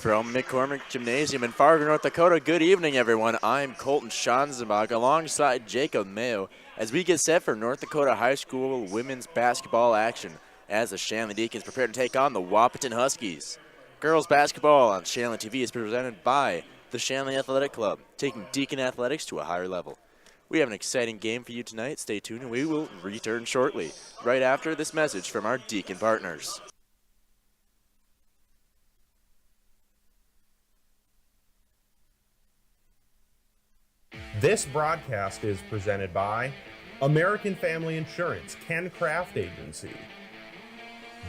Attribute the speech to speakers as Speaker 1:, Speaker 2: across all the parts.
Speaker 1: From McCormick Gymnasium in Fargo, North Dakota, good evening, everyone. I'm Colton Schanzenbach alongside Jacob Mayo as we get set for North Dakota High School women's basketball action as the Shanley Deacons prepare to take on the Wahpeton Huskies. Girls basketball on Shanley TV is presented by the Shanley Athletic Club, taking Deacon athletics to a higher level. We have an exciting game for you tonight. Stay tuned and we will return shortly, right after this message from our Deacon partners.
Speaker 2: This broadcast is presented by American Family Insurance, Ken Craft Agency,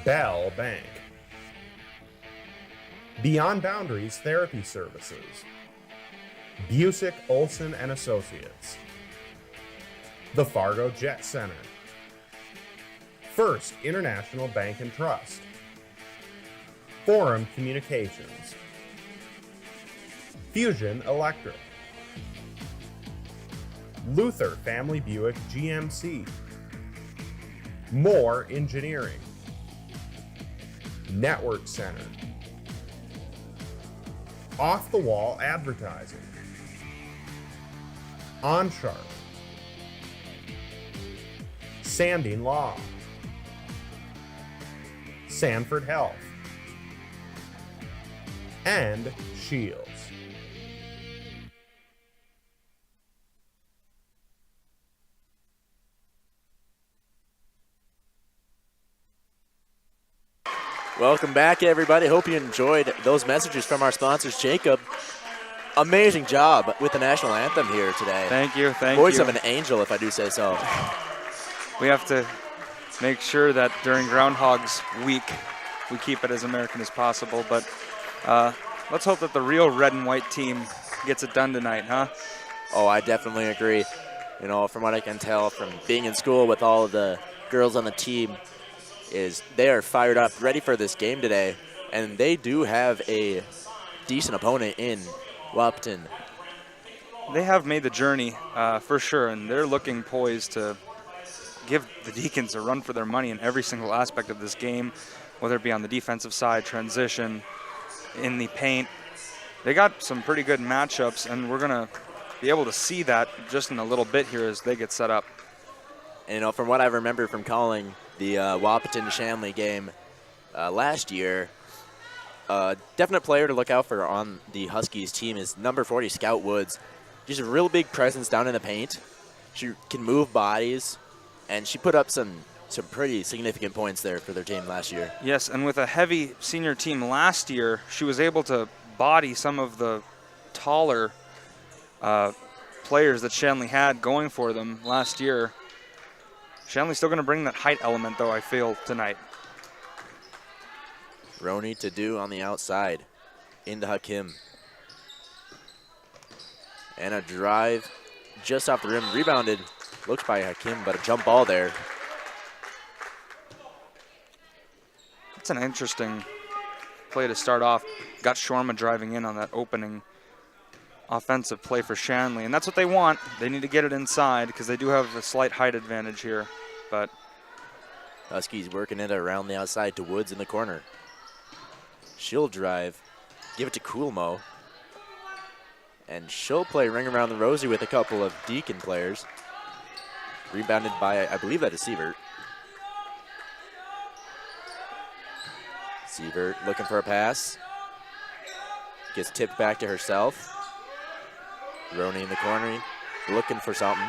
Speaker 2: Bell Bank, Beyond Boundaries Therapy Services, Busick, Olson and Associates, the Fargo Jet Center, First International Bank and Trust, Forum Communications, Fusion Electric, Luther Family Buick GMC, Moore Engineering, Network Center, Off the Wall Advertising, OnSharp, Sanding Law, Sanford Health, and Shields.
Speaker 1: Welcome back, everybody. Hope you enjoyed those messages from our sponsors. Jacob, amazing job with the national anthem here today.
Speaker 3: Thank you, thank
Speaker 1: Voice
Speaker 3: you.
Speaker 1: of an angel, if I do say so.
Speaker 3: We have to make sure that during Groundhog's Week, we keep it as American as possible. But let's hope that the real red and white team gets it done tonight, huh?
Speaker 1: Oh, I definitely agree. You know, from what I can tell from being in school with all of the girls on the team, is they are fired up, ready for this game today, and they do have a decent opponent in Wahpeton.
Speaker 3: They have made the journey for sure, and they're looking poised to give the Deacons a run for their money in every single aspect of this game, whether it be on the defensive side, transition, in the paint. They got some pretty good matchups, and we're going to be able to see that just in a little bit here as they get set up.
Speaker 1: And, you know, from what I remember from calling the Wahpeton-Shanley game last year, definite player to look out for on the Huskies team is number 40, Scout Woods. She's a real big presence down in the paint. She can move bodies, and she put up some pretty significant points there for their team last year.
Speaker 3: Yes, and with a heavy senior team last year, she was able to body some of the taller players that Shanley had going for them last year. Shanley's still going to bring that height element, though, I feel, tonight.
Speaker 1: Roney to do on the outside into Hakim. And a drive just off the rim, rebounded, looks by Hakim, but a jump ball there.
Speaker 3: That's an interesting play to start off. Got Shorma driving in on that opening offensive play for Shanley, and that's what they want. They need to get it inside because they do have a slight height advantage here. But
Speaker 1: Huskies working it around the outside to Woods in the corner. She'll drive, give it to Coolmo, and she'll play ring around the rosy with a couple of Deacon players. Rebounded by, I believe that is Sievert. Sievert looking for a pass. Gets tipped back to herself. Roney in the corner, looking for something.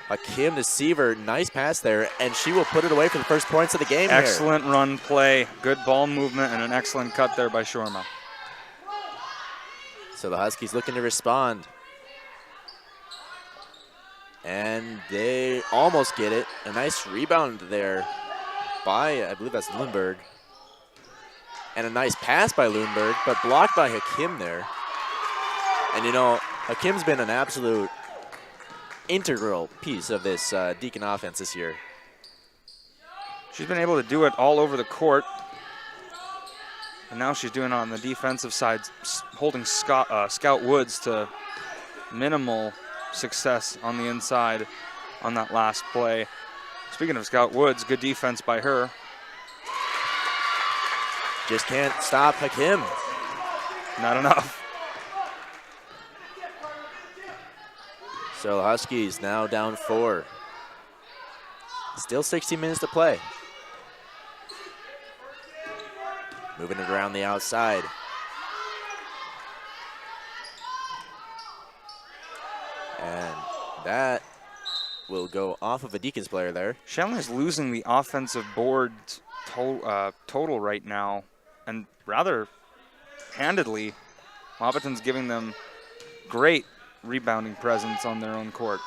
Speaker 1: Hakim to Sievert, nice pass there, and she will put it away for the first points of the game.
Speaker 3: Excellent run play, good ball movement, and an excellent cut there by Shorma.
Speaker 1: So the Huskies looking to respond. And they almost get it. A nice rebound there by, I believe that's Lundberg. And a nice pass by Lundberg, but blocked by Hakim there. And you know, Hakim's been an absolute integral piece of this Deacon offense this year.
Speaker 3: She's been able to do it all over the court. And now she's doing it on the defensive side, holding Scout Woods to minimal success on the inside on that last play. Speaking of Scout Woods, good defense by her.
Speaker 1: Just can't stop Hakim.
Speaker 3: Not enough.
Speaker 1: So Huskies now down 4. Still 16 minutes to play. Moving it around the outside. And that will go off of a Deacons player there.
Speaker 3: Shanley's losing the offensive board total right now, and rather handedly. Wahpeton's giving them great rebounding presence on their own court.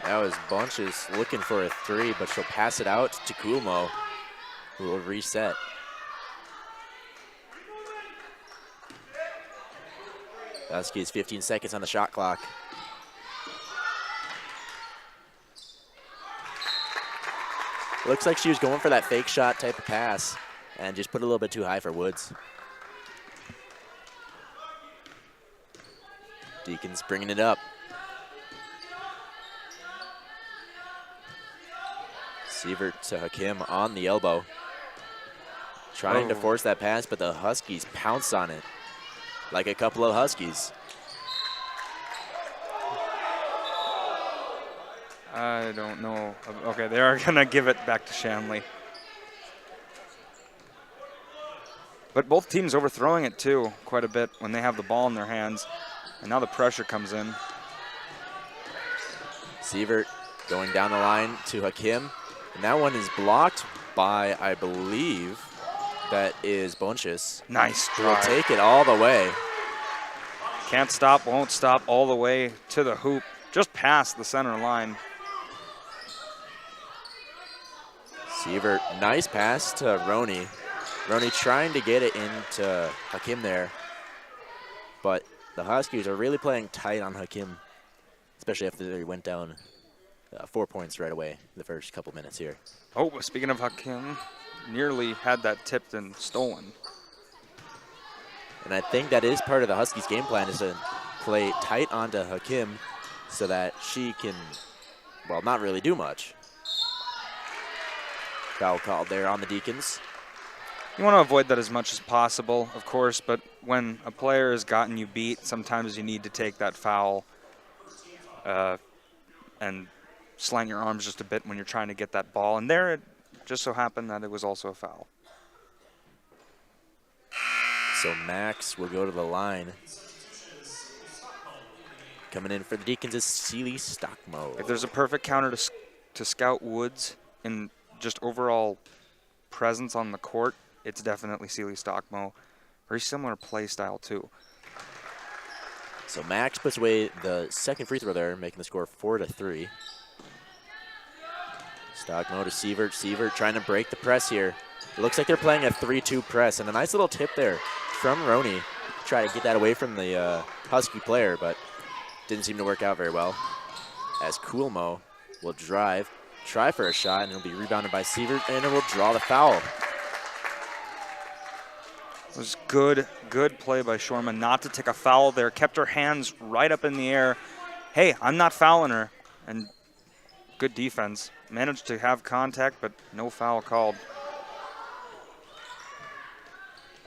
Speaker 1: That was Bunches looking for a 3, but she'll pass it out to Kulmo, who will reset. Huskies 15 seconds on the shot clock. Looks like she was going for that fake shot type of pass and just put it a little bit too high for Woods. Deacons bringing it up. Sievert to Hakim on the elbow. Trying to force that pass, but the Huskies pounce on it like a couple of Huskies.
Speaker 3: I don't know. Okay, they are going to give it back to Shanley. But both teams overthrowing it, too, quite a bit when they have the ball in their hands. And now the pressure comes in.
Speaker 1: Sievert going down the line to Hakim. And that one is blocked by, I believe, that is Bunches.
Speaker 3: Nice
Speaker 1: Who will
Speaker 3: drive.
Speaker 1: take it all the way.
Speaker 3: Can't stop, won't stop, all the way to the hoop. Just past the center line.
Speaker 1: Sievert, nice pass to Roney. Roney trying to get it into Hakim there. But the Huskies are really playing tight on Hakim, especially after they went down 4 points right away the first couple minutes here.
Speaker 3: Oh, speaking of Hakim, nearly had that tipped and stolen.
Speaker 1: And I think that is part of the Huskies' game plan, is to play tight onto Hakim so that she can, well, not really do much. Foul called there on the Deacons.
Speaker 3: You want to avoid that as much as possible, of course, but when a player has gotten you beat, sometimes you need to take that foul and slant your arms just a bit when you're trying to get that ball. And there it just so happened that it was also a foul.
Speaker 1: So Max will go to the line. Coming in for the Deacons is Sealy Stockmo.
Speaker 3: If there's a perfect counter to Scout Woods in just overall presence on the court, it's definitely Sealy Stockmo. Very similar play style, too.
Speaker 1: So Max puts away the second free throw there, making the score 4-3. Stockmo to Sievert. Sievert trying to break the press here. It looks like they're playing a 3-2 press, and a nice little tip there from Roney. Try to get that away from the Husky player, but didn't seem to work out very well. As Kulmo will drive, try for a shot, and it'll be rebounded by Sievert, and it will draw the foul.
Speaker 3: It was good play by Shorman not to take a foul there. Kept her hands right up in the air. Hey, I'm not fouling her. And good defense. Managed to have contact, but no foul called.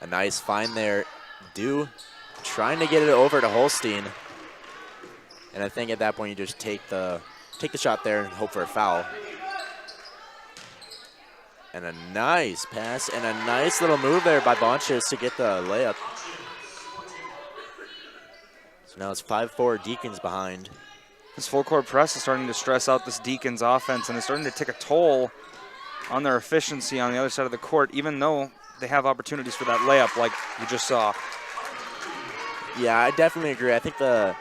Speaker 1: A nice find there. Dew trying to get it over to Holstein. And I think at that point you just take the shot there and hope for a foul. And a nice pass and a nice little move there by Bonches to get the layup. So now it's 5-4 Deacons behind.
Speaker 3: This full court press is starting to stress out this Deacons offense, and it's starting to take a toll on their efficiency on the other side of the court, even though they have opportunities for that layup like you just saw.
Speaker 1: Yeah, I definitely agree. I think the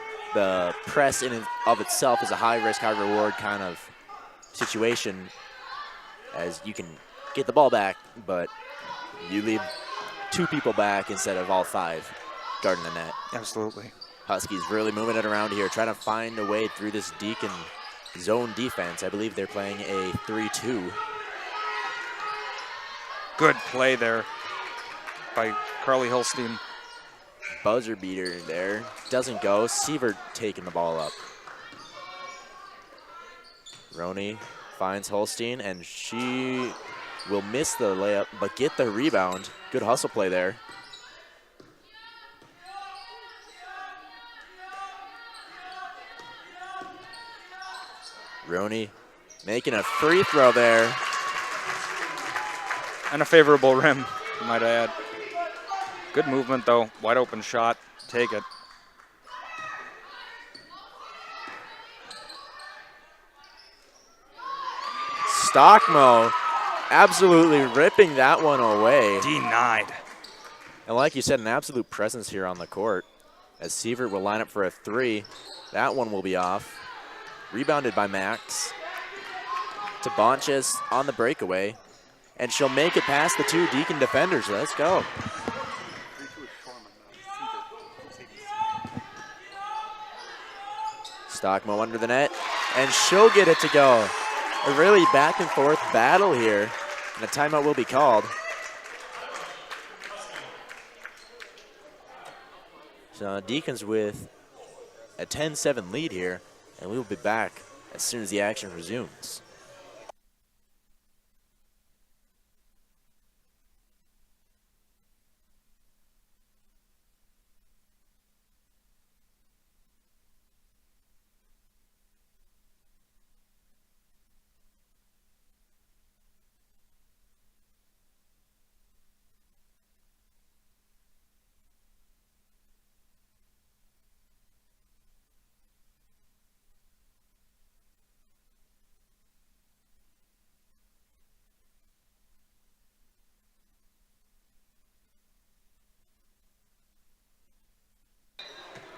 Speaker 1: press in and of itself is a high risk, high reward kind of situation, as you can get the ball back, but you leave 2 people back instead of all 5 guarding the net.
Speaker 3: Absolutely.
Speaker 1: Huskies really moving it around here, trying to find a way through this Deacon zone defense. I believe they're playing a 3-2.
Speaker 3: Good play there by Carly Holstein.
Speaker 1: Buzzer beater there. Doesn't go. Sievert taking the ball up. Roney finds Holstein, and she will miss the layup, but get the rebound. Good hustle play there. Roney making a free throw there.
Speaker 3: And a favorable rim, might I add. Good movement, though. Wide open shot. Take it.
Speaker 1: Stockmo absolutely ripping that one away.
Speaker 3: Denied.
Speaker 1: And like you said, an absolute presence here on the court. As Sievert will line up for a three. That one will be off. Rebounded by Max. To Bonches on the breakaway. And she'll make it past the two Deacon defenders. Let's go. Stockmo under the net. And she'll get it to go. A really back and forth battle here. And a timeout will be called. So Deacons with a 10-7 lead here, and we will be back as soon as the action resumes.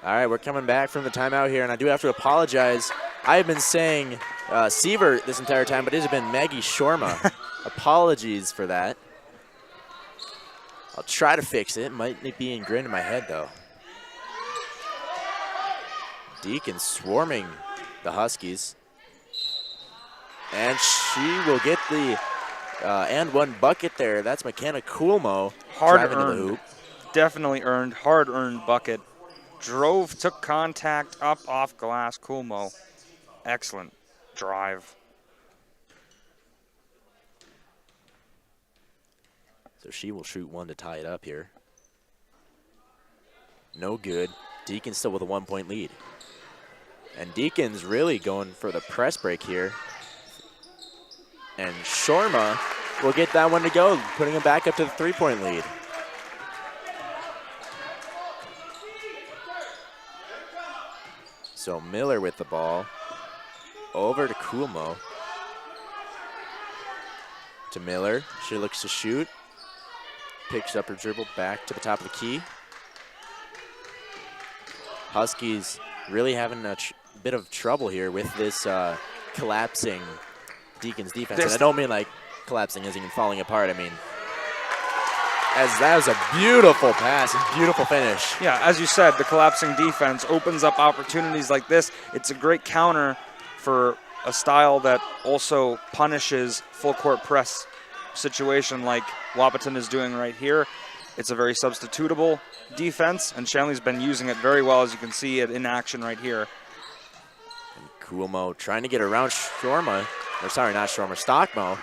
Speaker 1: All right, we're coming back from the timeout here, and I do have to apologize. I have been saying Sievert this entire time, but it has been Maggie Shorma. Apologies for that. I'll try to fix it. Might be ingrained in my head, though. Deacon swarming the Huskies. And she will get the and one bucket there. That's McKenna Coolmo driving to the hoop.
Speaker 3: Definitely earned, hard-earned bucket. Drove, took contact, up off glass. Coolmo. Excellent drive.
Speaker 1: So she will shoot one to tie it up here. No good. Deacons still with a 1-point lead. And Deacons really going for the press break here. And Shorma will get that one to go, putting him back up to the 3-point lead. So Miller with the ball. Over to Coolmo. To Miller. She looks to shoot. Picks up her dribble back to the top of the key. Huskies really having a bit of trouble here with this collapsing Deacons defense. And I don't mean like collapsing as in falling apart. I mean, as that was a beautiful pass and beautiful finish.
Speaker 3: Yeah, as you said, the collapsing defense opens up opportunities like this. It's a great counter for a style that also punishes full court press situation like Wahpeton is doing right here. It's a very substitutable defense, and Shanley's been using it very well, as you can see it in action right here.
Speaker 1: And Coolmo trying to get around Shorma, or sorry, not Shorma, Stockmo.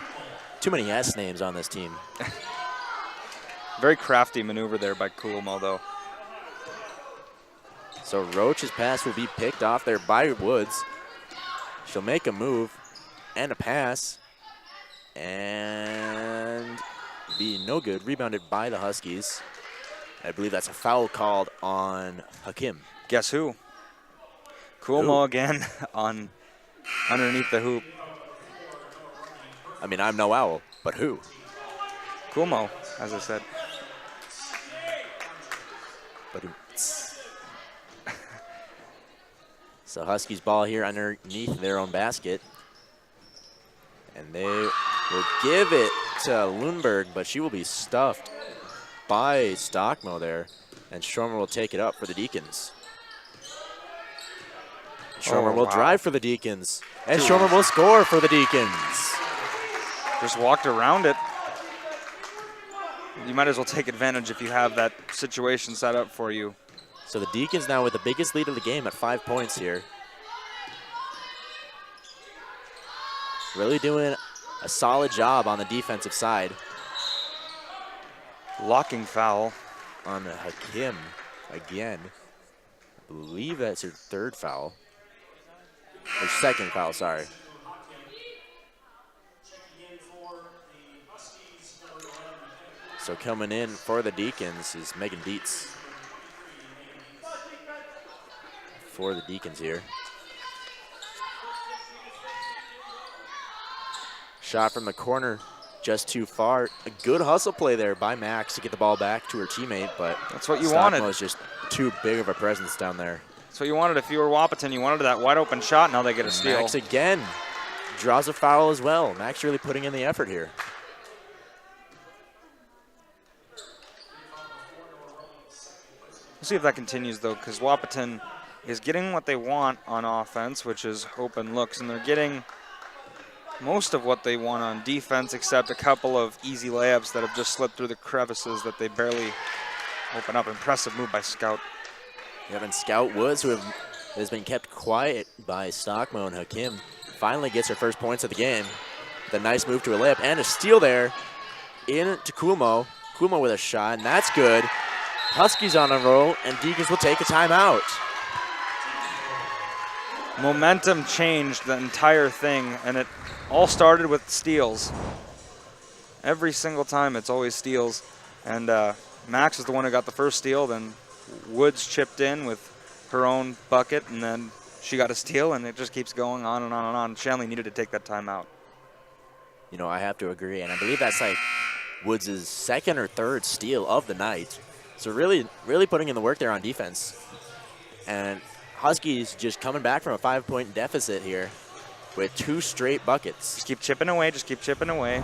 Speaker 1: Too many S names on this team.
Speaker 3: Very crafty maneuver there by Coolmo, though.
Speaker 1: So Roach's pass will be picked off there by Woods. She'll make a move and a pass. And be no good. Rebounded by the Huskies. I believe that's a foul called on Hakim.
Speaker 3: Guess who? Coolmo again on underneath the hoop.
Speaker 1: I mean, I'm no owl, but who?
Speaker 3: Coolmo, as I said.
Speaker 1: But so Huskies ball here underneath their own basket. And they will give it to Lundberg, but she will be stuffed by Stockmo there. And Shormer will take it up for the Deacons. Shormer will drive for the Deacons. And Shormer will score for the Deacons.
Speaker 3: Just walked around it. You might as well take advantage if you have that situation set up for you.
Speaker 1: So the Deacons now with the biggest lead of the game at 5 points here. Really doing a solid job on the defensive side.
Speaker 3: Blocking foul.
Speaker 1: On Hakim again. I believe that's her third foul. Or second foul, sorry. So coming in for the Deacons is Megan Dietz. For the Deacons here. Shot from the corner, just too far. A good hustle play there by Max to get the ball back to her teammate, but
Speaker 3: that's what you
Speaker 1: Stockmo
Speaker 3: wanted.
Speaker 1: Was just too big of a presence down there.
Speaker 3: That's what you wanted if you were Wahpeton. You wanted that wide open shot. Now they get a steal.
Speaker 1: Max again draws a foul as well. Max really putting in the effort here.
Speaker 3: We'll see if that continues, though, because Wahpeton is getting what they want on offense, which is open looks, and they're getting most of what they want on defense, except a couple of easy layups that have just slipped through the crevices that they barely open up. Impressive move by Scout.
Speaker 1: You have Scout Woods, who has been kept quiet by Stockmo and Hakim, finally gets her first points of the game. The nice move to a layup and a steal there into Kumo. Kumo with a shot, and that's good. Huskies on a roll, and Deacons will take a timeout.
Speaker 3: Momentum changed the entire thing, and it all started with steals. Every single time it's always steals. And Max is the one who got the first steal, then Woods chipped in with her own bucket, and then she got a steal, and it just keeps going on and on and on. Shanley needed to take that timeout.
Speaker 1: You know, I have to agree, and I believe that's like Woods' second or third steal of the night. So really putting in the work there on defense. And Huskies just coming back from a 5-point deficit here with 2 straight buckets.
Speaker 3: Just keep chipping away, just keep chipping away.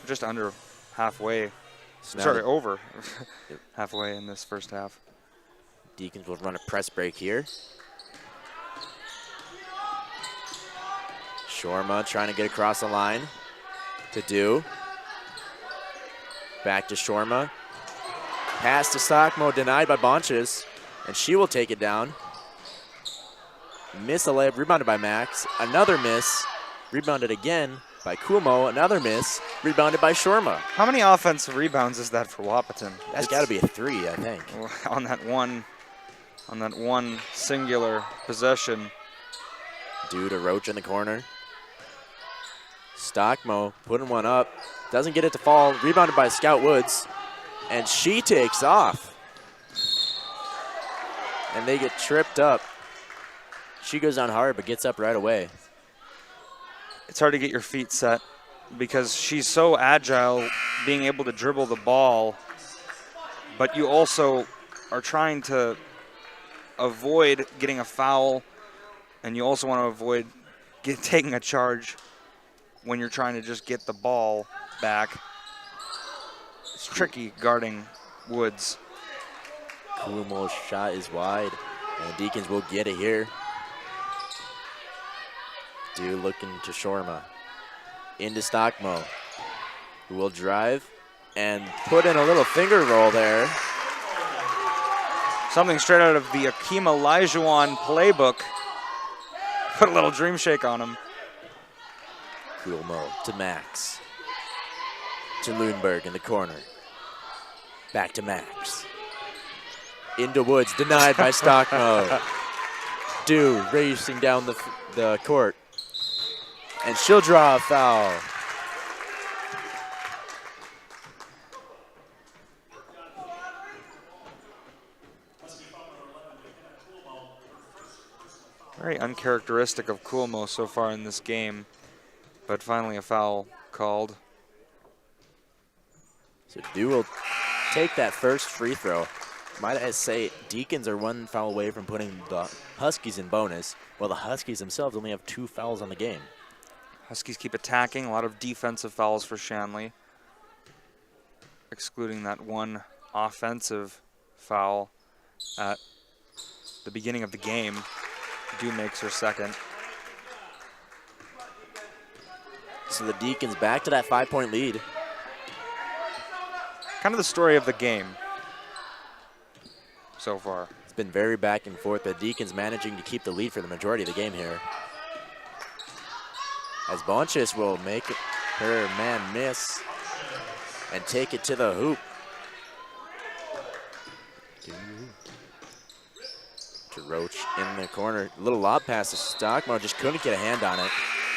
Speaker 3: Just under halfway. Sorry, over halfway in this first half.
Speaker 1: Deacons will run a press break here. Shorma trying to get across the line to do. Back to Shorma. Pass to Stockmo, denied by Bonches, and she will take it down. Miss a layup, rebounded by Max. Another miss, rebounded again by Kumo. Another miss, rebounded by Shorma.
Speaker 3: How many offensive rebounds is that for Wahpeton?
Speaker 1: That's got to be a 3, I think.
Speaker 3: On that one singular possession.
Speaker 1: Due to Roach in the corner. Stockmo putting one up. Doesn't get it to fall. Rebounded by Scout Woods. And she takes off. And they get tripped up. She goes down hard but gets up right away.
Speaker 3: It's hard to get your feet set because she's so agile, being able to dribble the ball, but you also are trying to avoid getting a foul, and you also want to avoid taking a charge when you're trying to just get the ball back. It's tricky guarding Woods.
Speaker 1: Kumo's shot is wide, and the Deacons will get it here. Looking to Shorma. Into Stockmo, who will drive and put in a little finger roll there.
Speaker 3: Something straight out of the Akeem Olajuwon playbook. Put a little dream shake on him.
Speaker 1: Kumo to Max. To Lundberg in the corner. Back to Max. Into Woods, denied by Stockmo. Dew racing down the court. And she'll draw a foul.
Speaker 3: Very uncharacteristic of Kumo so far in this game, but finally a foul called.
Speaker 1: So Dew will take that first free throw. Might I say, Deacons are 1 foul away from putting the Huskies in bonus, while the Huskies themselves only have 2 fouls on the game.
Speaker 3: Huskies keep attacking, a lot of defensive fouls for Shanley, excluding that one offensive foul at the beginning of the game. Dew makes her second.
Speaker 1: So the Deacons back to that 5-point lead.
Speaker 3: Kind of the story of the game so far.
Speaker 1: It's been very back and forth. The Deacons managing to keep the lead for the majority of the game here. as Bonches will make her man miss and take it to the hoop. To Roach in the corner. Little lob pass to Stockmo, just couldn't get a hand on it.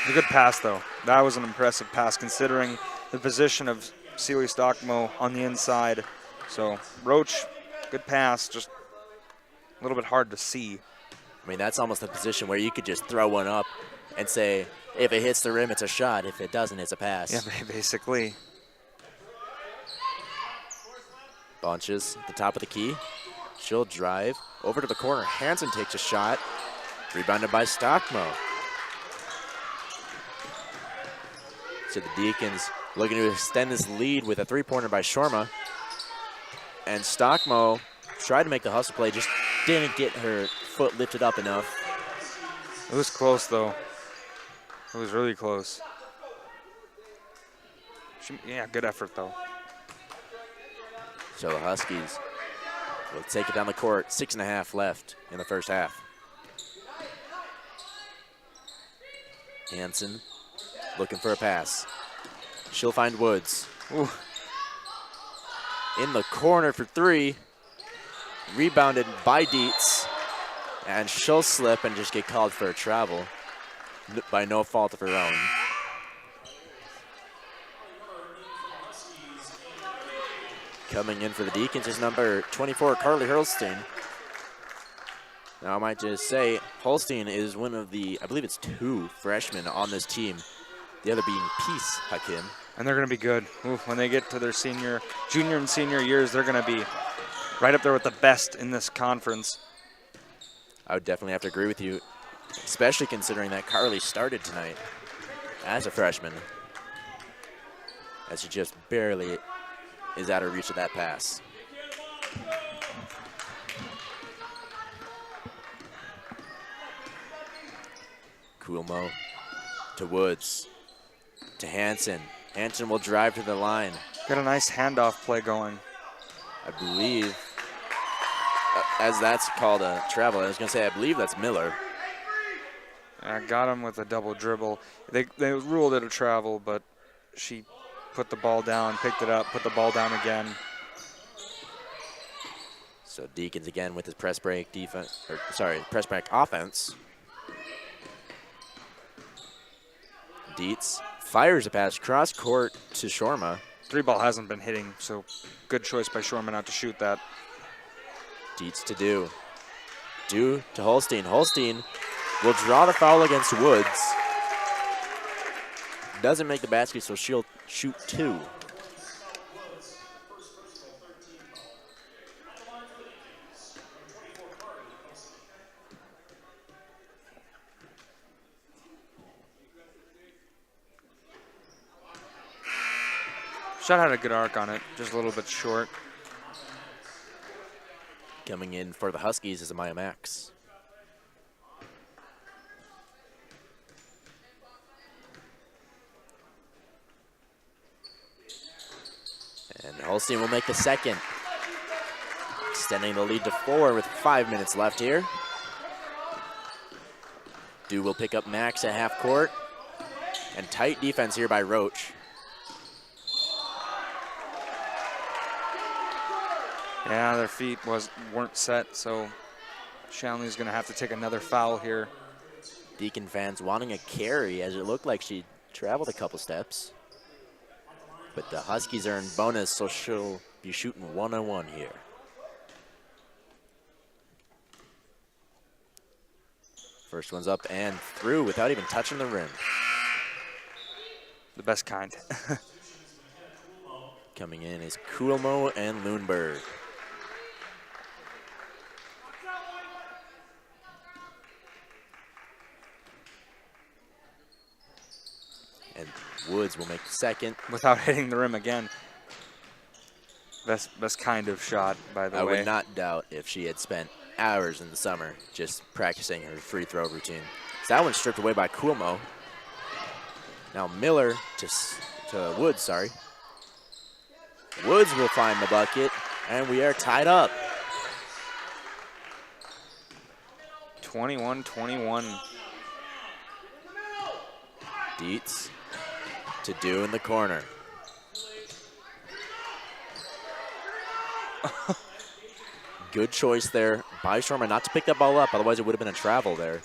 Speaker 3: A good pass, though. That was an impressive pass considering the position of Sealy Stockmo on the inside. So Roach, good pass, just a little bit hard to see.
Speaker 1: I mean, that's almost a position where you could just throw one up and say, if it hits the rim, it's a shot. If it doesn't, it's a pass.
Speaker 3: Yeah, basically.
Speaker 1: Bunches at the top of the key. She'll drive over to the corner. Hansen takes a shot. Rebounded by Stockmo. So the Deacons looking to extend this lead with a three-pointer by Shorma. And Stockmo tried to make the hustle play, just didn't get her foot lifted up enough.
Speaker 3: It was close, though. It was really close. Yeah, good effort, though.
Speaker 1: So the Huskies will take it down the court. 6.5 left in the first half. Hansen looking for a pass. She'll find Woods.
Speaker 3: Ooh.
Speaker 1: In the corner for three. Rebounded by Dietz. And she'll slip and just get called for a travel by no fault of her own. Coming in for the Deacons is number 24, Carly Hurlstein. Now I might just say, Holstein is one of the, I believe it's 2 freshmen on this team. The other being Peace Hakim.
Speaker 3: And they're going to be good. Ooh, when they get to their junior and senior years, they're going to be right up there with the best in this conference.
Speaker 1: I would definitely have to agree with you, especially considering that Carly started tonight as a freshman, as she just barely is out of reach of that pass. Coolmo to Woods to Hansen. Hansen will drive to the line.
Speaker 3: Got a nice handoff play going.
Speaker 1: I believe, as that's called a travel, I was going to say, I believe that's Miller.
Speaker 3: I got him with a double dribble. They ruled it a travel, but she put the ball down, picked it up, put the ball down again.
Speaker 1: So Deacons again with his press break press break offense. Dietz fires a pass cross court to Shorma.
Speaker 3: 3-ball hasn't been hitting, so good choice by Shorma not to shoot that.
Speaker 1: Dietz to Do. Do to Holstein. Holstein will draw the foul against Woods. Doesn't make the basket, so she'll shoot 2.
Speaker 3: Shot had a good arc on it, just a little bit short.
Speaker 1: Coming in for the Huskies is Amaya Max. And Holstein will make the second, extending the lead to 4 with 5 minutes left here. Dew will pick up Max at half court, and tight defense here by Roach.
Speaker 3: Yeah, their feet weren't set, so Shanley's going to have to take another foul here.
Speaker 1: Deacon fans wanting a carry, as it looked like she traveled a couple steps. But the Huskies are in bonus, so she'll be shooting 1-on-1 here. First one's up and through without even touching the rim.
Speaker 3: The best kind.
Speaker 1: Coming in is Kuhlmo and Lundberg. And Woods will make the second.
Speaker 3: Without hitting the rim again. Best kind of shot, by the way.
Speaker 1: I would not doubt if she had spent hours in the summer just practicing her free throw routine. So that one's stripped away by Kuhlmo. Now Miller to Woods, sorry. Woods will find the bucket, and we are tied up.
Speaker 3: 21-21.
Speaker 1: Dietz to Do in the corner. Good choice there by Shorma not to pick that ball up, otherwise it would have been a travel there.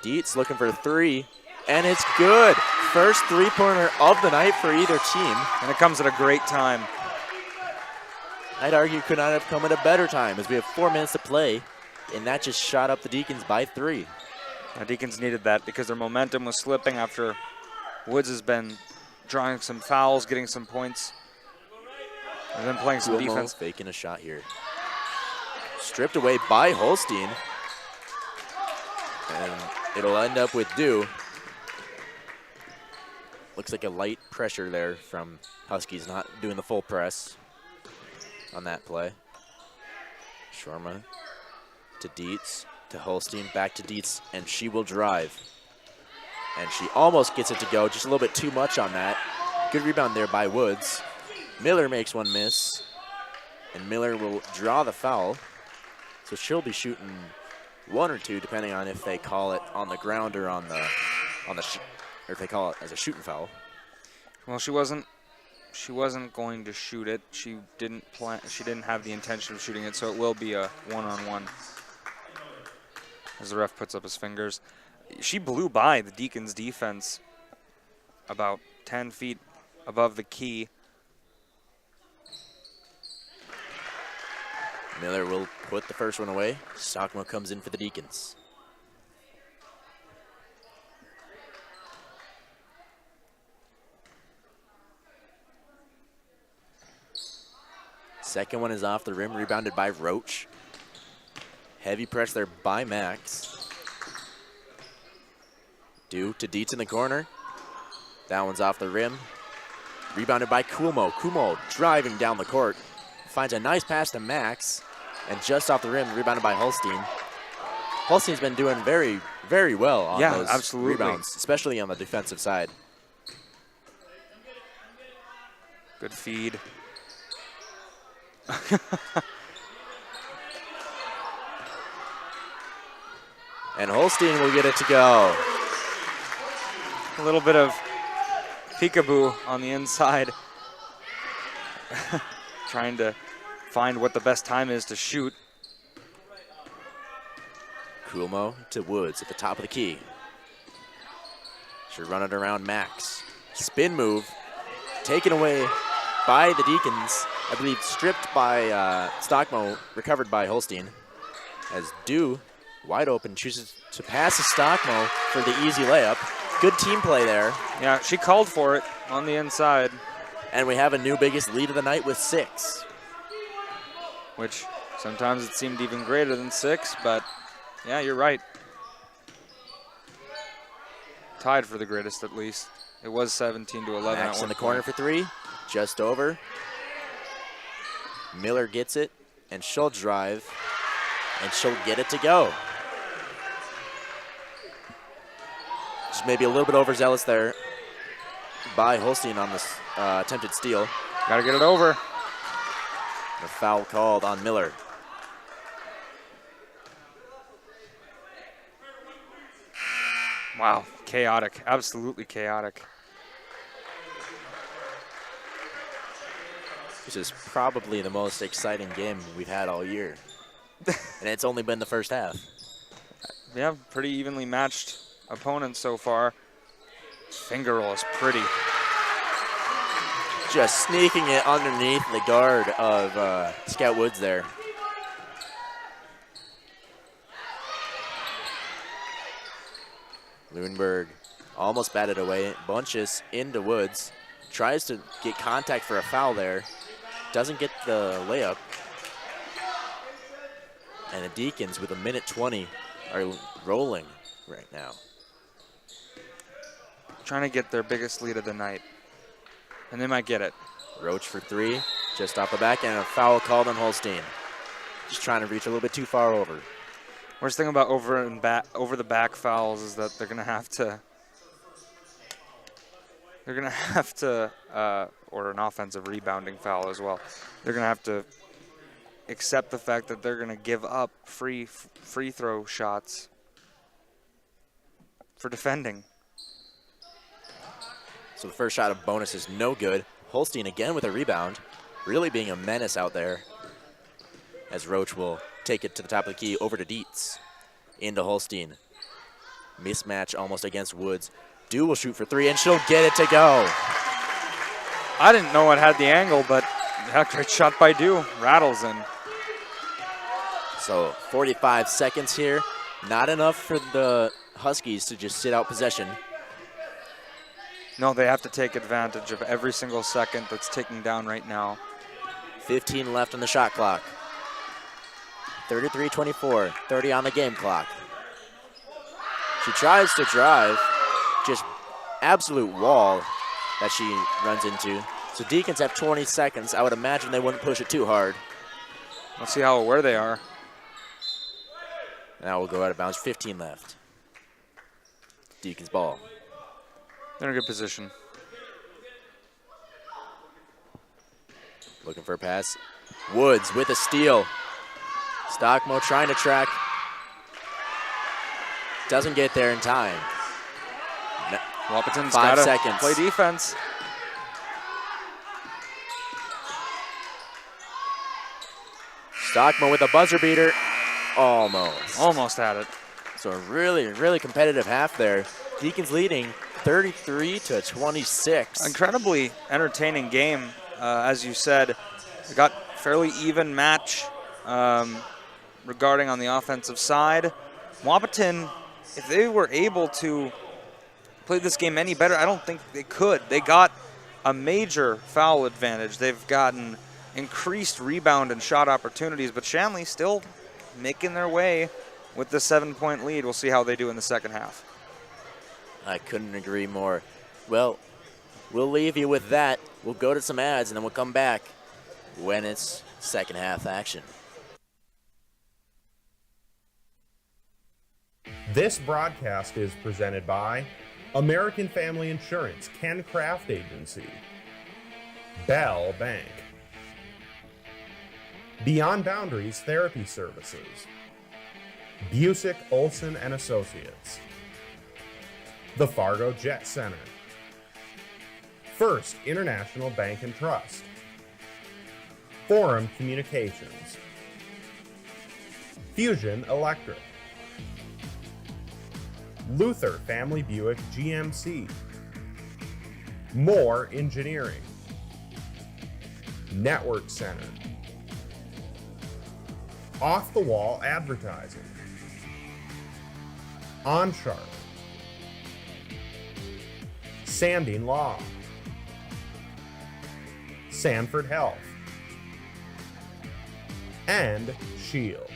Speaker 1: Dietz looking for a three, and it's good. First three-pointer of the night for either team.
Speaker 3: And it comes at a great time.
Speaker 1: I'd argue could not have come at a better time as we have 4 minutes to play, and that just shot up the Deacons by 3.
Speaker 3: The Deacons needed that because their momentum was slipping after Woods has been drawing some fouls, getting some points, and then playing some defense.
Speaker 1: Faking a shot here. Stripped away by Holstein. And it'll end up with Do. Looks like a light pressure there from Huskies, not doing the full press on that play. Shorma to Dietz, to Holstein, back to Dietz, and she will drive. And she almost gets it to go, just a little bit too much on that. Good rebound there by Woods. Miller makes one miss, and Miller will draw the foul. So she'll be shooting 1 or 2, depending on if they call it on the ground or on the or if they call it as a shooting foul.
Speaker 3: Well, she wasn't going to shoot it. She didn't have the intention of shooting it, so it will be a one-on-one. As the ref puts up his fingers. She blew by the Deacons defense about 10 feet above the key.
Speaker 1: Miller will put the first one away. Stockmo comes in for the Deacons. Second one is off the rim, rebounded by Roach. Heavy press there by Max. Do to Dietz in the corner. That one's off the rim. Rebounded by Kumo. Kumo driving down the court. Finds a nice pass to Max. And just off the rim, rebounded by Holstein. Holstein's been doing very, very well on those
Speaker 3: absolutely.
Speaker 1: rebounds, especially on the defensive side.
Speaker 3: Good feed.
Speaker 1: And Holstein will get it to go.
Speaker 3: A little bit of peekaboo on the inside. Trying to find what the best time is to shoot.
Speaker 1: Kumo to Woods at the top of the key. Should run it around Max. Spin move. Taken away by the Deacons. I believe stripped by Stockmo, recovered by Holstein. As Do, wide open, chooses to pass to Stockmo for the easy layup. Good team play there.
Speaker 3: Yeah, she called for it on the inside.
Speaker 1: And we have a new biggest lead of the night with 6.
Speaker 3: Which sometimes it seemed even greater than 6, but yeah, you're right. Tied for the greatest at least. It was 17-11.
Speaker 1: Max in the corner for 3, just over. Miller gets it, and she'll drive, and she'll get it to go. Just maybe a little bit overzealous there by Holstein on this attempted steal.
Speaker 3: Gotta get it over.
Speaker 1: The foul called on Miller.
Speaker 3: Wow, chaotic, absolutely chaotic.
Speaker 1: This is probably the most exciting game we've had all year. And it's only been the first half.
Speaker 3: Yeah, pretty evenly matched opponents so far. Finger roll is pretty.
Speaker 1: Just sneaking it underneath the guard of Scout Woods there. Lundberg almost batted away. Bunches into Woods. Tries to get contact for a foul there. Doesn't get the layup. And the Deacons with 1:20 are rolling right now.
Speaker 3: Trying to get their biggest lead of the night. And they might get it.
Speaker 1: Roach for 3, just off the back, and a foul called on Holstein. Just trying to reach a little bit too far over.
Speaker 3: Worst thing about over the back fouls is that they're gonna have to, or an offensive rebounding foul as well. They're gonna have to accept the fact that they're gonna give up free throw shots for defending.
Speaker 1: So the first shot of bonus is no good. Holstein again with a rebound, really being a menace out there, as Roach will take it to the top of the key over to Dietz. Into Holstein. Mismatch almost against Woods. Dew will shoot for three, and she'll get it to go.
Speaker 3: I didn't know it had the angle, but yeah, great shot by Dew. Rattles in.
Speaker 1: So 45 seconds here. Not enough for the Huskies to just sit out possession.
Speaker 3: No, they have to take advantage of every single second that's ticking down right now.
Speaker 1: 15 left on the shot clock. 33-24, 30 on the game clock. She tries to drive, just absolute wall that she runs into. So Deacons have 20 seconds. I would imagine they wouldn't push it too hard.
Speaker 3: Let's see how aware they are.
Speaker 1: Now we'll go out of bounds, 15 left. Deacons ball.
Speaker 3: They're in a good position.
Speaker 1: Looking for a pass. Woods with a steal. Stockmo trying to track. Doesn't get there in time.
Speaker 3: Wahpeton's
Speaker 1: 5
Speaker 3: gotta
Speaker 1: seconds.
Speaker 3: play defense.
Speaker 1: Stockmo with a buzzer beater. Almost.
Speaker 3: Almost had it.
Speaker 1: So a really, really competitive half there. Deacons leading 33-26.
Speaker 3: Incredibly entertaining game, as you said. We got fairly even match regarding on the offensive side. Wahpeton, if they were able to play this game any better, I don't think they could. They got a major foul advantage. They've gotten increased rebound and shot opportunities, but Shanley still making their way with the 7-point lead. We'll see how they do in the second half.
Speaker 1: I couldn't agree more. Well, we'll leave you with that. We'll go to some ads, and then we'll come back when it's second half action.
Speaker 2: This broadcast is presented by American Family Insurance, Ken Craft Agency, Bell Bank, Beyond Boundaries Therapy Services, Busick, Olson and Associates, the Fargo Jet Center, First International Bank and Trust, Forum Communications, Fusion Electric, Luther Family Buick GMC, Moore Engineering, Network Center, Off the Wall Advertising, OnSharp, Sanding Law, Sanford Health, and Shields.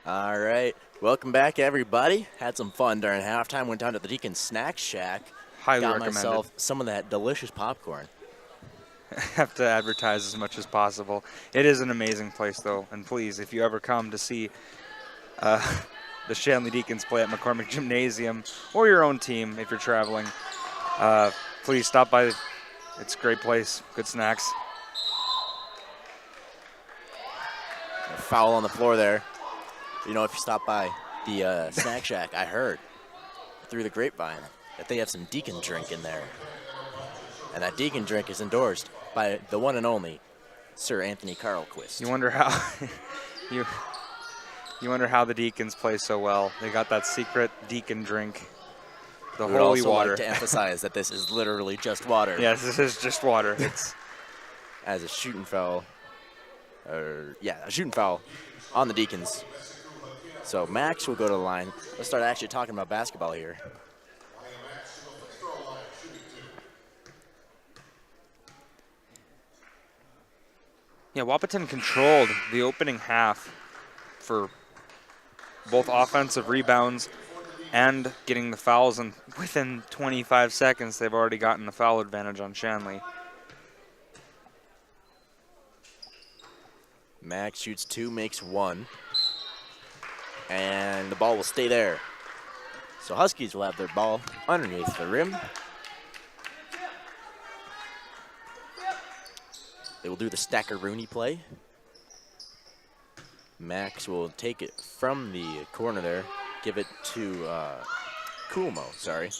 Speaker 1: All right. Welcome back, everybody. Had some fun during halftime. Went down to the Deacons Snack Shack.
Speaker 3: Highly
Speaker 1: Got
Speaker 3: recommended.
Speaker 1: myself some of that delicious popcorn.
Speaker 3: Have to advertise as much as possible. It is an amazing place, though. And please, if you ever come to see the Shanley Deacons play at McCormick Gymnasium or your own team if you're traveling, please stop by. It's a great place. Good snacks.
Speaker 1: A foul on the floor there. You know, if you stop by the Snack Shack, I heard through the grapevine that they have some Deacon drink in there. And that Deacon drink is endorsed by the one and only Sir Anthony Carlquist.
Speaker 3: You wonder how you wonder how the Deacons play so well. They got that secret Deacon drink, the
Speaker 1: We would
Speaker 3: holy
Speaker 1: also
Speaker 3: water.
Speaker 1: like to emphasize that this is literally just water.
Speaker 3: Yes, this is just water. It's
Speaker 1: As a shooting foul, a shooting foul on the Deacons. So Max will go to the line. Let's start actually talking about basketball here.
Speaker 3: Yeah, Wahpeton controlled the opening half for both offensive rebounds and getting the fouls, and within 25 seconds, they've already gotten the foul advantage on Shanley.
Speaker 1: Max shoots 2, makes 1. And the ball will stay there. So Huskies will have their ball underneath the rim. They will do the Stacker-Rooney play. Max will take it from the corner there, give it to Kulmo, sorry.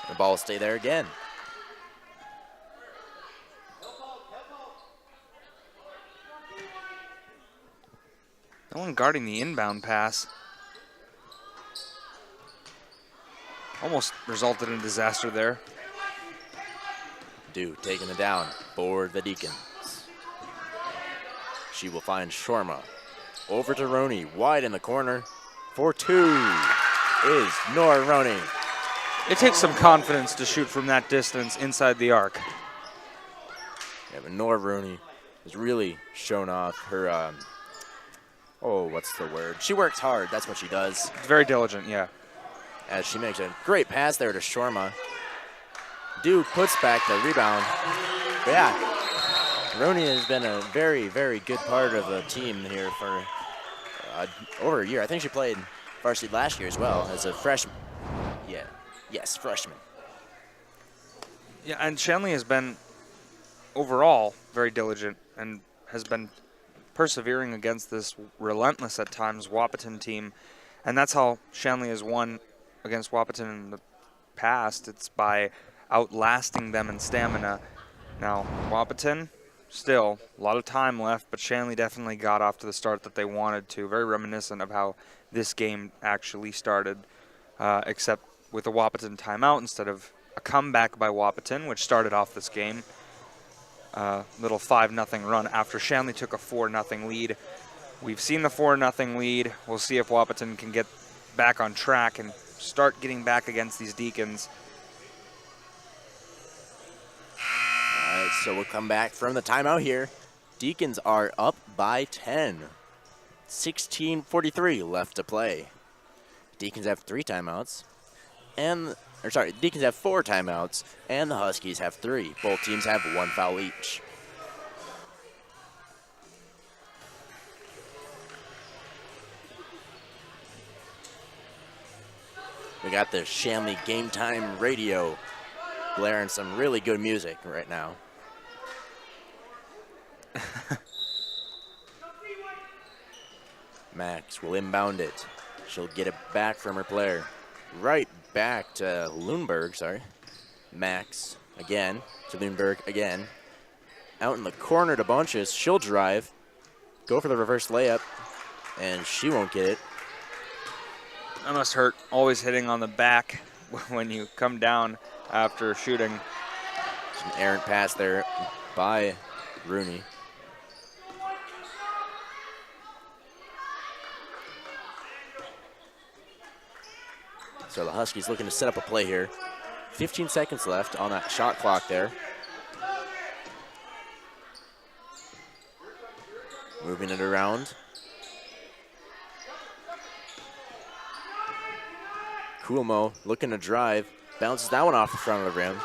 Speaker 1: The ball will stay there again.
Speaker 3: No one guarding the inbound pass. Almost resulted in disaster there.
Speaker 1: Dew taking it down for the Deacons. She will find Shorma. Over to Roney, wide in the corner. For 2 is Nora Roney.
Speaker 3: It takes some confidence to shoot from that distance inside the arc.
Speaker 1: Yeah, but Nora Roney has really shown off her, what's the word? She works hard, that's what she does.
Speaker 3: Very diligent, yeah.
Speaker 1: As she makes a great pass there to Shorma. Dew puts back the rebound. But yeah, Roney has been a very, very good part of the team here for over a year. I think she played varsity last year as well as a freshman. Yes, freshman.
Speaker 3: Yeah, and Shanley has been overall very diligent and has been persevering against this relentless at times Wahpeton team. And that's how Shanley has won against Wahpeton in the past. It's by outlasting them in stamina. Now, Wahpeton, still a lot of time left, but Shanley definitely got off to the start that they wanted to. Very reminiscent of how this game actually started, except with a Wahpeton timeout instead of a comeback by Wahpeton, which started off this game. Little 5-0 run after Shanley took a 4-0 lead. We've seen the 4-0 lead. We'll see if Wahpeton can get back on track and start getting back against these Deacons.
Speaker 1: All right, so we'll come back from the timeout here. Deacons are up by 10. 16:43 left to play. Deacons have 3 timeouts. Deacons have 4 timeouts, and the Huskies have 3. Both teams have 1 foul each. We got the Shanley Game Time radio blaring some really good music right now. Max will inbound it. She'll get it back from her player. Right back to Lundberg, sorry. Max again to Lundberg again. Out in the corner to Bunches. She'll drive. Go for the reverse layup. And she won't get it.
Speaker 3: That must hurt, always hitting on the back when you come down after shooting.
Speaker 1: An errant pass there by Rooney. So the Huskies looking to set up a play here. 15 seconds left on that shot clock there. Moving it around. Coolmo looking to drive. Bounces that one off the front of the rim.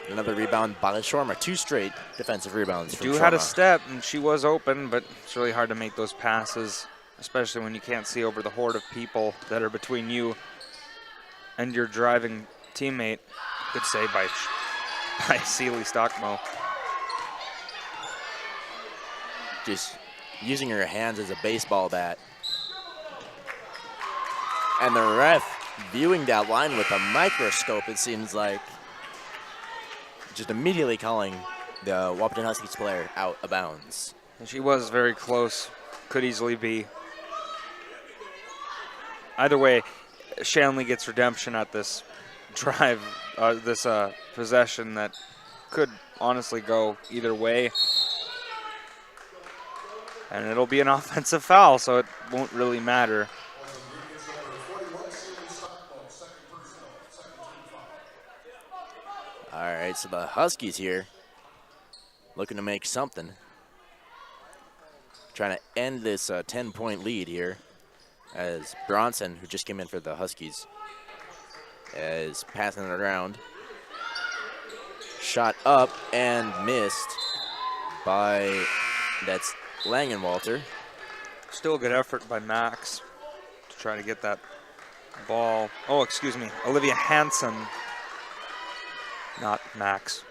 Speaker 1: Another rebound by Shorma. 2 straight defensive rebounds from
Speaker 3: Dew
Speaker 1: Shorma.
Speaker 3: had a step, and she was open, but it's really hard to make those passes, especially when you can't see over the horde of people that are between you and your driving teammate. Good save by Sealy Stockmo.
Speaker 1: Just using her hands as a baseball bat. And the ref viewing that line with a microscope, it seems like. Just immediately calling the Wahpeton Huskies player out of bounds.
Speaker 3: And she was very close. Could easily be. Either way, Shanley gets redemption at this drive, this possession that could honestly go either way. And it'll be an offensive foul, so it won't really matter.
Speaker 1: All right, so the Huskies here looking to make something. Trying to end this 10-point lead here as Bronson, who just came in for the Huskies, is passing it around. Shot up and missed by, that's Langenwalter.
Speaker 3: Still a good effort by Max to try to get that ball. Oh, excuse me, Olivia Hansen, not Max.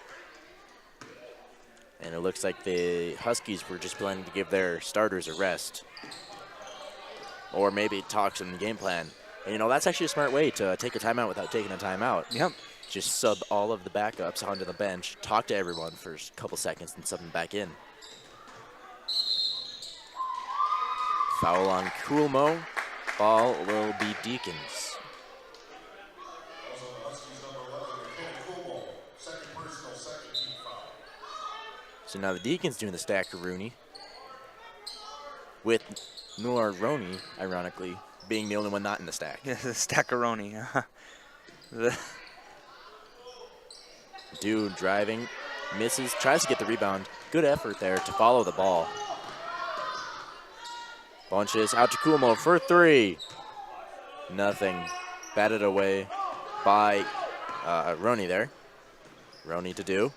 Speaker 1: And it looks like the Huskies were just planning to give their starters a rest. Or maybe talk some game plan. And, you know, that's actually a smart way to take a timeout without taking a timeout.
Speaker 3: Yep.
Speaker 1: Just sub all of the backups onto the bench, talk to everyone for a couple seconds, and sub them back in. Foul on Coolmo. Ball will be Deacons. So now the Deacons doing the stack-a-rooney, with Nora Roney, ironically, being the only one not in the stack.
Speaker 3: Yeah, the stackaroni.
Speaker 1: Dude driving, misses, tries to get the rebound. Good effort there to follow the ball. Bunches out to Coolmo for 3. Nothing. Batted away by Roney there. Roney to do.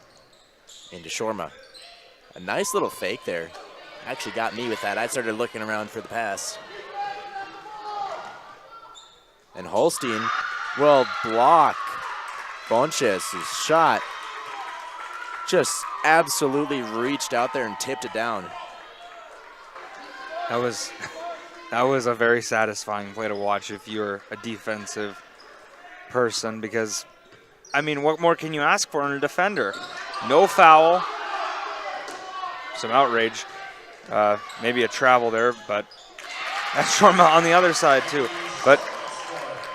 Speaker 1: Into Shorma. A nice little fake there. Actually got me with that. I started looking around for the pass. And Holstein will block Bunches' shot. Just absolutely reached out there and tipped it down.
Speaker 3: That was a very satisfying play to watch if you're a defensive person, because, I mean, what more can you ask for in a defender? No foul. Some outrage. Maybe a travel there, but that's Shorma on the other side too. But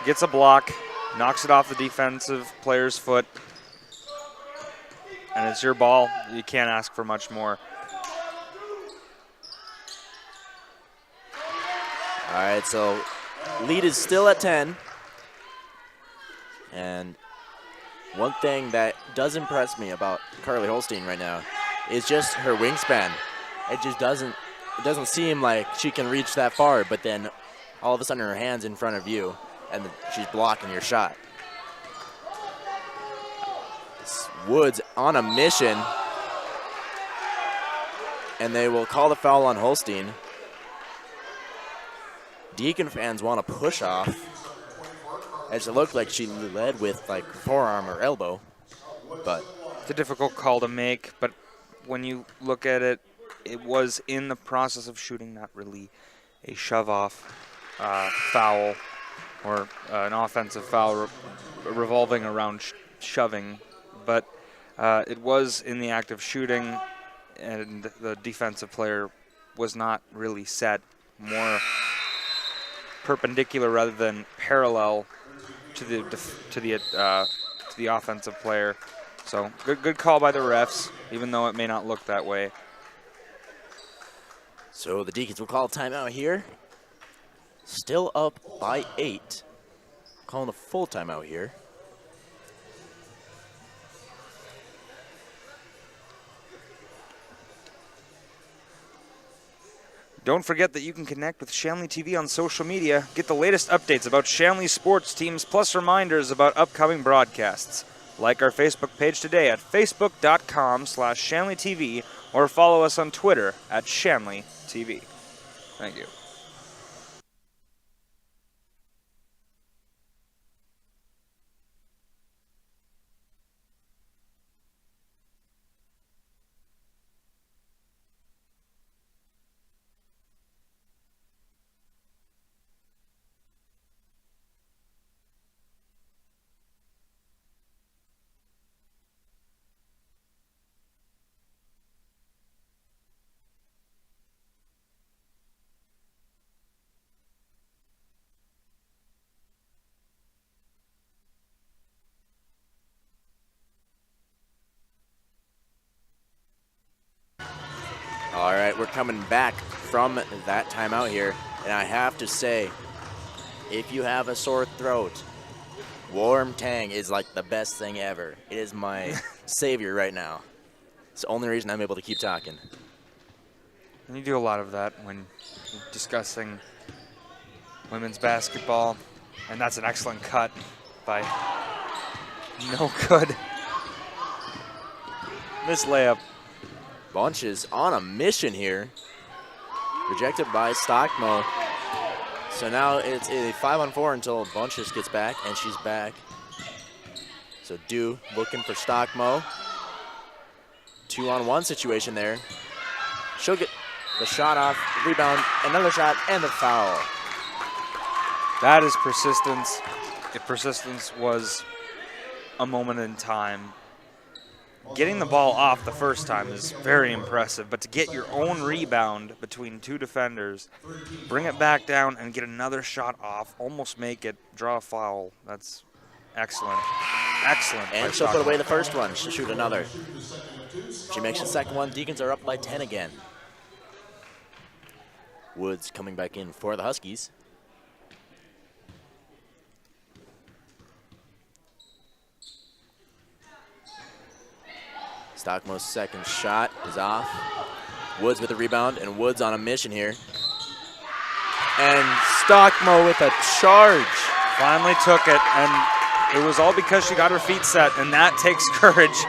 Speaker 3: gets a block, knocks it off the defensive player's foot, and it's your ball. You can't ask for much more.
Speaker 1: All right, so lead is still at 10. And one thing that does impress me about Carly Holstein right now is just her wingspan. It just doesn't seem like she can reach that far, but then all of a sudden her hand's in front of you and she's blocking your shot. Woods on a mission, and they will call the foul on Holstein. Deacon fans want to push off, as it looked like she led with like forearm or elbow, but
Speaker 3: it's a difficult call to make, but when you look at it, it was in the process of shooting, not really a shove-off foul or an offensive foul revolving around shoving, but it was in the act of shooting, and the defensive player was not really set, more perpendicular rather than parallel to the offensive player. So good call by the refs, even though it may not look that way.
Speaker 1: So the Deacons will call a timeout here. Still up by 8. Calling a full timeout here.
Speaker 3: Don't forget that you can connect with Shanley TV on social media, get the latest updates about Shanley sports teams, plus reminders about upcoming broadcasts. Like our Facebook page today at facebook.com/ShanleyTV or follow us on Twitter at Shanley TV. Thank you.
Speaker 1: All right, we're coming back from that timeout here, and I have to say, if you have a sore throat, warm Tang is like the best thing ever. It is my savior right now. It's the only reason I'm able to keep talking.
Speaker 3: And you do a lot of that when you're discussing women's basketball, and that's an excellent cut by no good. This layup.
Speaker 1: Bunches on a mission here. Rejected by Stockmo. So now it's a 5-on-4 until Bunches gets back, and she's back. So Dew looking for Stockmo. 2-on-1 situation there. She'll get the shot off, rebound, another shot, and the foul.
Speaker 3: That is persistence. If persistence was a moment in time, getting the ball off the first time is very impressive, but to get your own rebound between two defenders, bring it back down and get another shot off, almost make it, draw a foul, that's excellent. Excellent.
Speaker 1: And she'll put away the first one. She'll shoot another. She makes the second one. Deacons are up by 10 again. Woods coming back in for the Huskies. Stockmo's second shot is off. Woods with a rebound, and Woods on a mission here. And Stockmo with a charge.
Speaker 3: Finally took it, and it was all because she got her feet set, and that takes courage,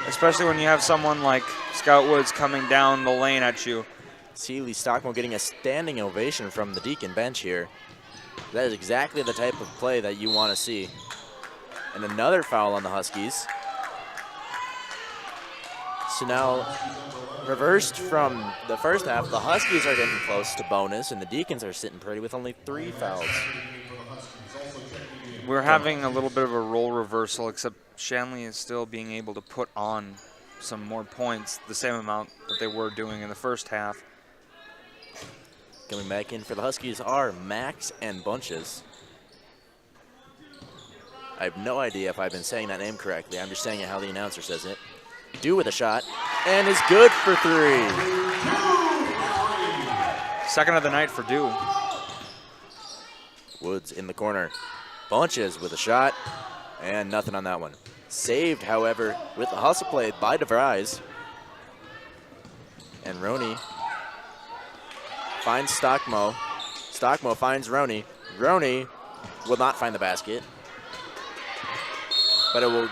Speaker 3: especially when you have someone like Scout Woods coming down the lane at you.
Speaker 1: Seeley Stockmo getting a standing ovation from the Deacon bench here. That is exactly the type of play that you want to see. And another foul on the Huskies. So now, reversed from the first half, the Huskies are getting close to bonus, and the Deacons are sitting pretty with only 3 fouls.
Speaker 3: We're having a little bit of a role reversal, except Shanley is still being able to put on some more points, the same amount that they were doing in the first half.
Speaker 1: Coming back in for the Huskies are Max and Bunches. I have no idea if I've been saying that name correctly. I'm just saying it how the announcer says it. Dew with a shot, and is good for 3.
Speaker 3: Second of the night for Dew.
Speaker 1: Woods in the corner. Bunches with a shot, and nothing on that one. Saved, however, with the hustle play by DeVries. And Roney finds Stockmo. Stockmo finds Roney. Roney will not find the basket, but it will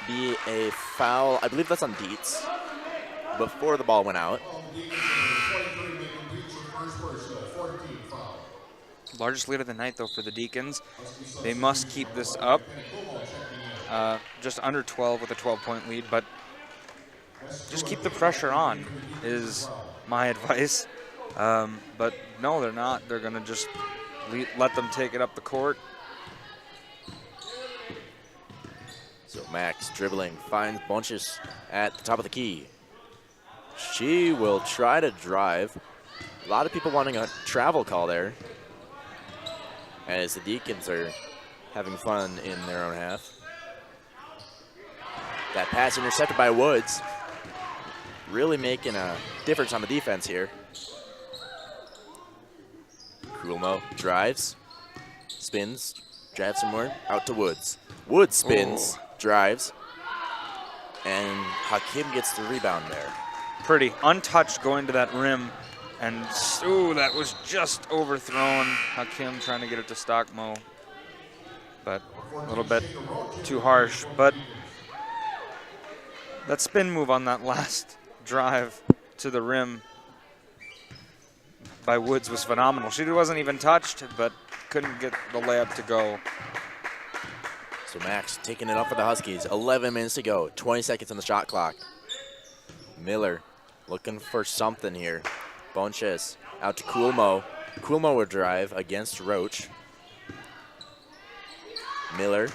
Speaker 1: be a foul. I believe that's on Dietz before the ball went out.
Speaker 3: Largest lead of the night, though, for the Deacons. They must keep this up. Just under 12 with a 12-point lead, but just keep the pressure on is my advice. But no, they're not. They're going to just let them take it up the court.
Speaker 1: So Max dribbling, finds Bunches at the top of the key. She will try to drive. A lot of people wanting a travel call there, as the Deacons are having fun in their own half. That pass intercepted by Woods. Really making a difference on the defense here. Krulmo drives, spins, drives some more, out to Woods. Woods spins, drives, and Hakim gets the rebound there.
Speaker 3: Pretty untouched going to that rim. And, ooh, that was just overthrown. Hakim trying to get it to Stockmo. But a little bit too harsh. But that spin move on that last drive to the rim by Woods was phenomenal. She wasn't even touched, but couldn't get the layup to go.
Speaker 1: So Max taking it up for the Huskies. 11 minutes to go. 20 seconds on the shot clock. Miller looking for something here. Bonches out to Coolmo. Coolmo will drive against Roach. Miller.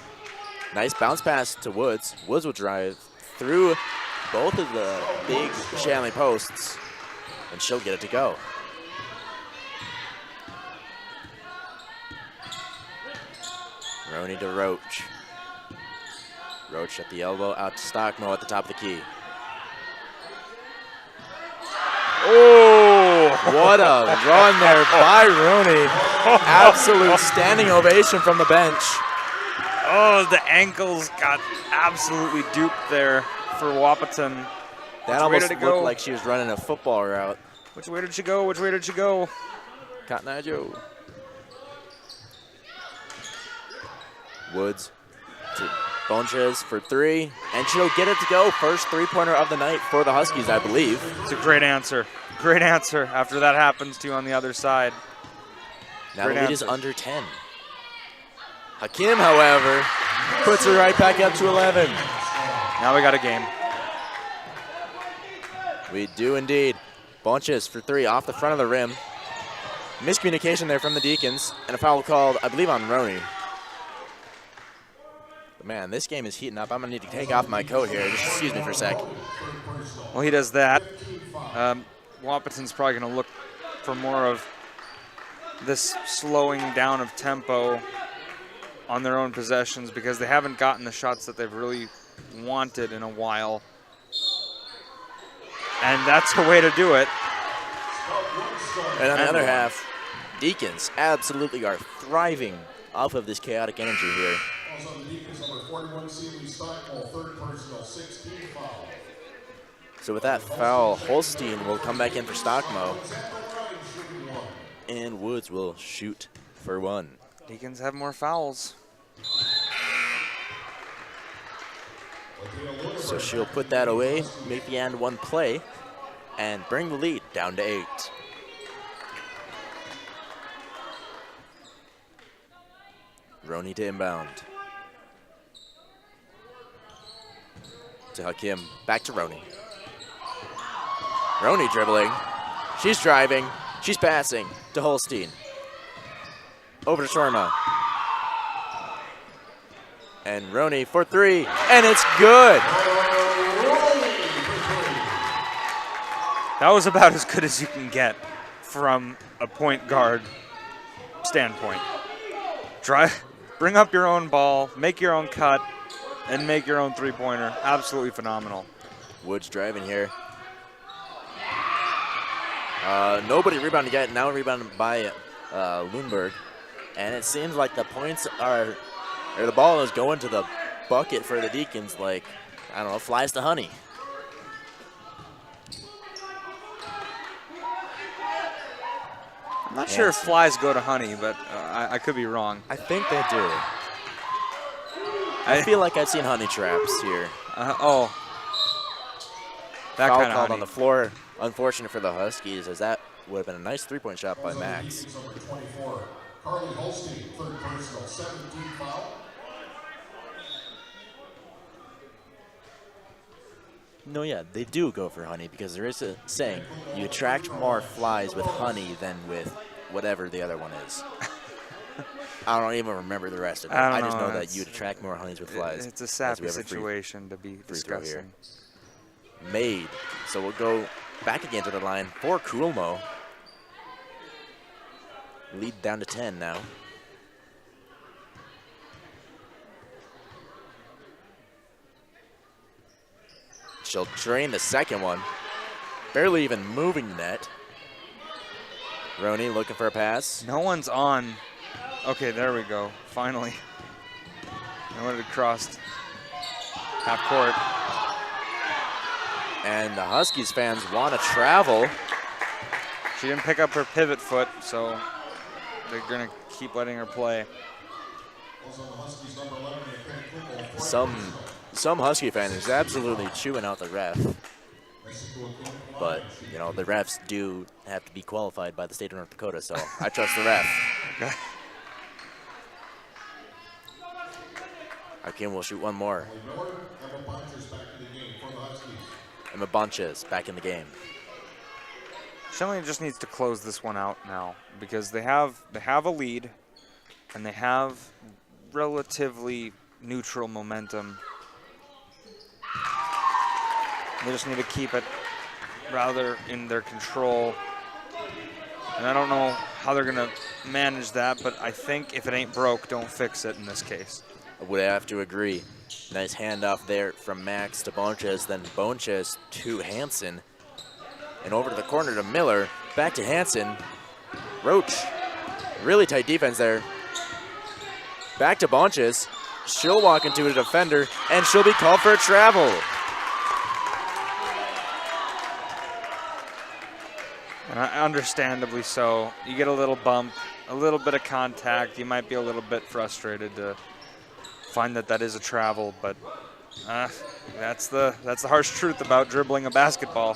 Speaker 1: Nice bounce pass to Woods. Woods will drive through both of the big Shanley posts, and she'll get it to go. Roney to Roach. Roach at the elbow, out to Stockmo at the top of the key. Oh, what a run there by Roney. Absolute standing ovation from the bench.
Speaker 3: Oh, the ankles got absolutely duped there for Wahpeton.
Speaker 1: That almost looked like she was running a football route.
Speaker 3: Which way did she go? Which way did she go?
Speaker 1: Cotton Eye Joe. Woods to Bonches for three, and she'll get it to go. First three-pointer of the night for the Huskies, I believe.
Speaker 3: It's a great answer. Great answer after that happens to you on the other side.
Speaker 1: Now the lead is under 10. Hakim, however, puts her right back up to 11.
Speaker 3: Now we got a game.
Speaker 1: We do indeed. Bonches for three off the front of the rim. Miscommunication there from the Deacons, and a foul called, I believe, on Roney. But man, this game is heating up. I'm going to need to take off my coat here. Just excuse me for a sec.
Speaker 3: Well, he does that. Wahpeton's probably going to look for more of this slowing down of tempo on their own possessions because they haven't gotten the shots that they've really wanted in a while. And that's the way to do it.
Speaker 1: And on the other half, Deacons absolutely are thriving off of this chaotic energy here. So with that foul, Holstein will come back in for Stockmo. And Woods will shoot for one.
Speaker 3: Deacons have more fouls.
Speaker 1: So she'll put that away, make the and one play, and bring the lead down to 8. Roney to inbound. To Hakim, back to Roney. Roney dribbling. She's driving. She's passing to Holstein. Over to Sharma. And Roney for three, and it's good.
Speaker 3: That was about as good as you can get from a point guard standpoint. Bring up your own ball, make your own cut, and make your own three-pointer. Absolutely phenomenal.
Speaker 1: Woods driving here. Nobody rebounded yet. Now rebounded by Lundberg. And it seems like the points are, or the ball is going to the bucket for the Deacons like, I don't know, flies to honey.
Speaker 3: I'm not sure if flies go to honey, but I could be wrong.
Speaker 1: I think they do. I feel like I've seen honey traps here.
Speaker 3: That
Speaker 1: Foul
Speaker 3: kind of
Speaker 1: called
Speaker 3: honey.
Speaker 1: on the floor. Unfortunate for the Huskies, as that would have been a nice three-point shot by Max.
Speaker 4: Carly Holstein, third personal, 17 foul.
Speaker 1: No, yeah, they do go for honey because there is a saying, you attract more flies with honey than with whatever the other one is. I don't even remember the rest of it. I just know that you'd attract more honeys with flies.
Speaker 3: It's a sappy situation to be discussing.
Speaker 1: Made. So we'll go back again to the line for Coolmo. Lead down to 10 now. She'll drain the second one. Barely even moving the net. Roney looking for a pass.
Speaker 3: No one's on. Okay, there we go. Finally. No one had crossed half court.
Speaker 1: And the Huskies fans want to travel.
Speaker 3: She didn't pick up her pivot foot, so they're going to keep letting her play.
Speaker 1: Some Husky fan is absolutely chewing out the ref. But, you know, the refs do have to be qualified by the state of North Dakota, so I trust the ref.
Speaker 3: Okay.
Speaker 1: Hakim will shoot one more. Emma Bunches back in the game.
Speaker 3: Shanley just needs to close this one out now because they have a lead and they have relatively neutral momentum. They just need to keep it rather in their control. And I don't know how they're going to manage that, but I think if it ain't broke, don't fix it in this case.
Speaker 1: I would have to agree. Nice handoff there from Max to Bonches, then Bonches to Hansen. And over to the corner to Miller, back to Hansen. Roach, really tight defense there. Back to Bonches. She'll walk into a defender, and she'll be called for a travel.
Speaker 3: And understandably so. You get a little bump, a little bit of contact. You might be a little bit frustrated to find that is a travel, but that's the harsh truth about dribbling a basketball.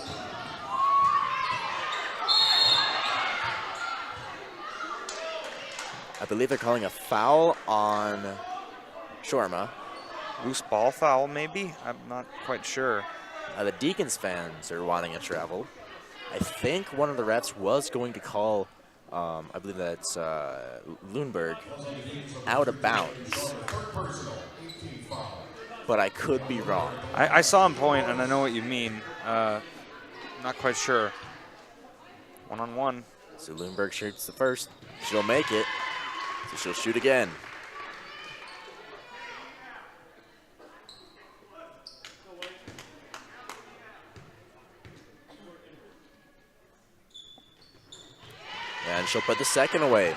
Speaker 1: I believe they're calling a foul on Shorma.
Speaker 3: Loose ball foul, maybe? I'm not quite sure.
Speaker 1: The Deacons fans are wanting a travel. I think one of the refs was going to call, I believe that's Lundberg, out of bounds. But I could be wrong.
Speaker 3: I saw him point, and I know what you mean. Not quite sure. One-on-one.
Speaker 1: So Lundberg shoots the first. She'll make it. So she'll shoot again. And she'll put the second away.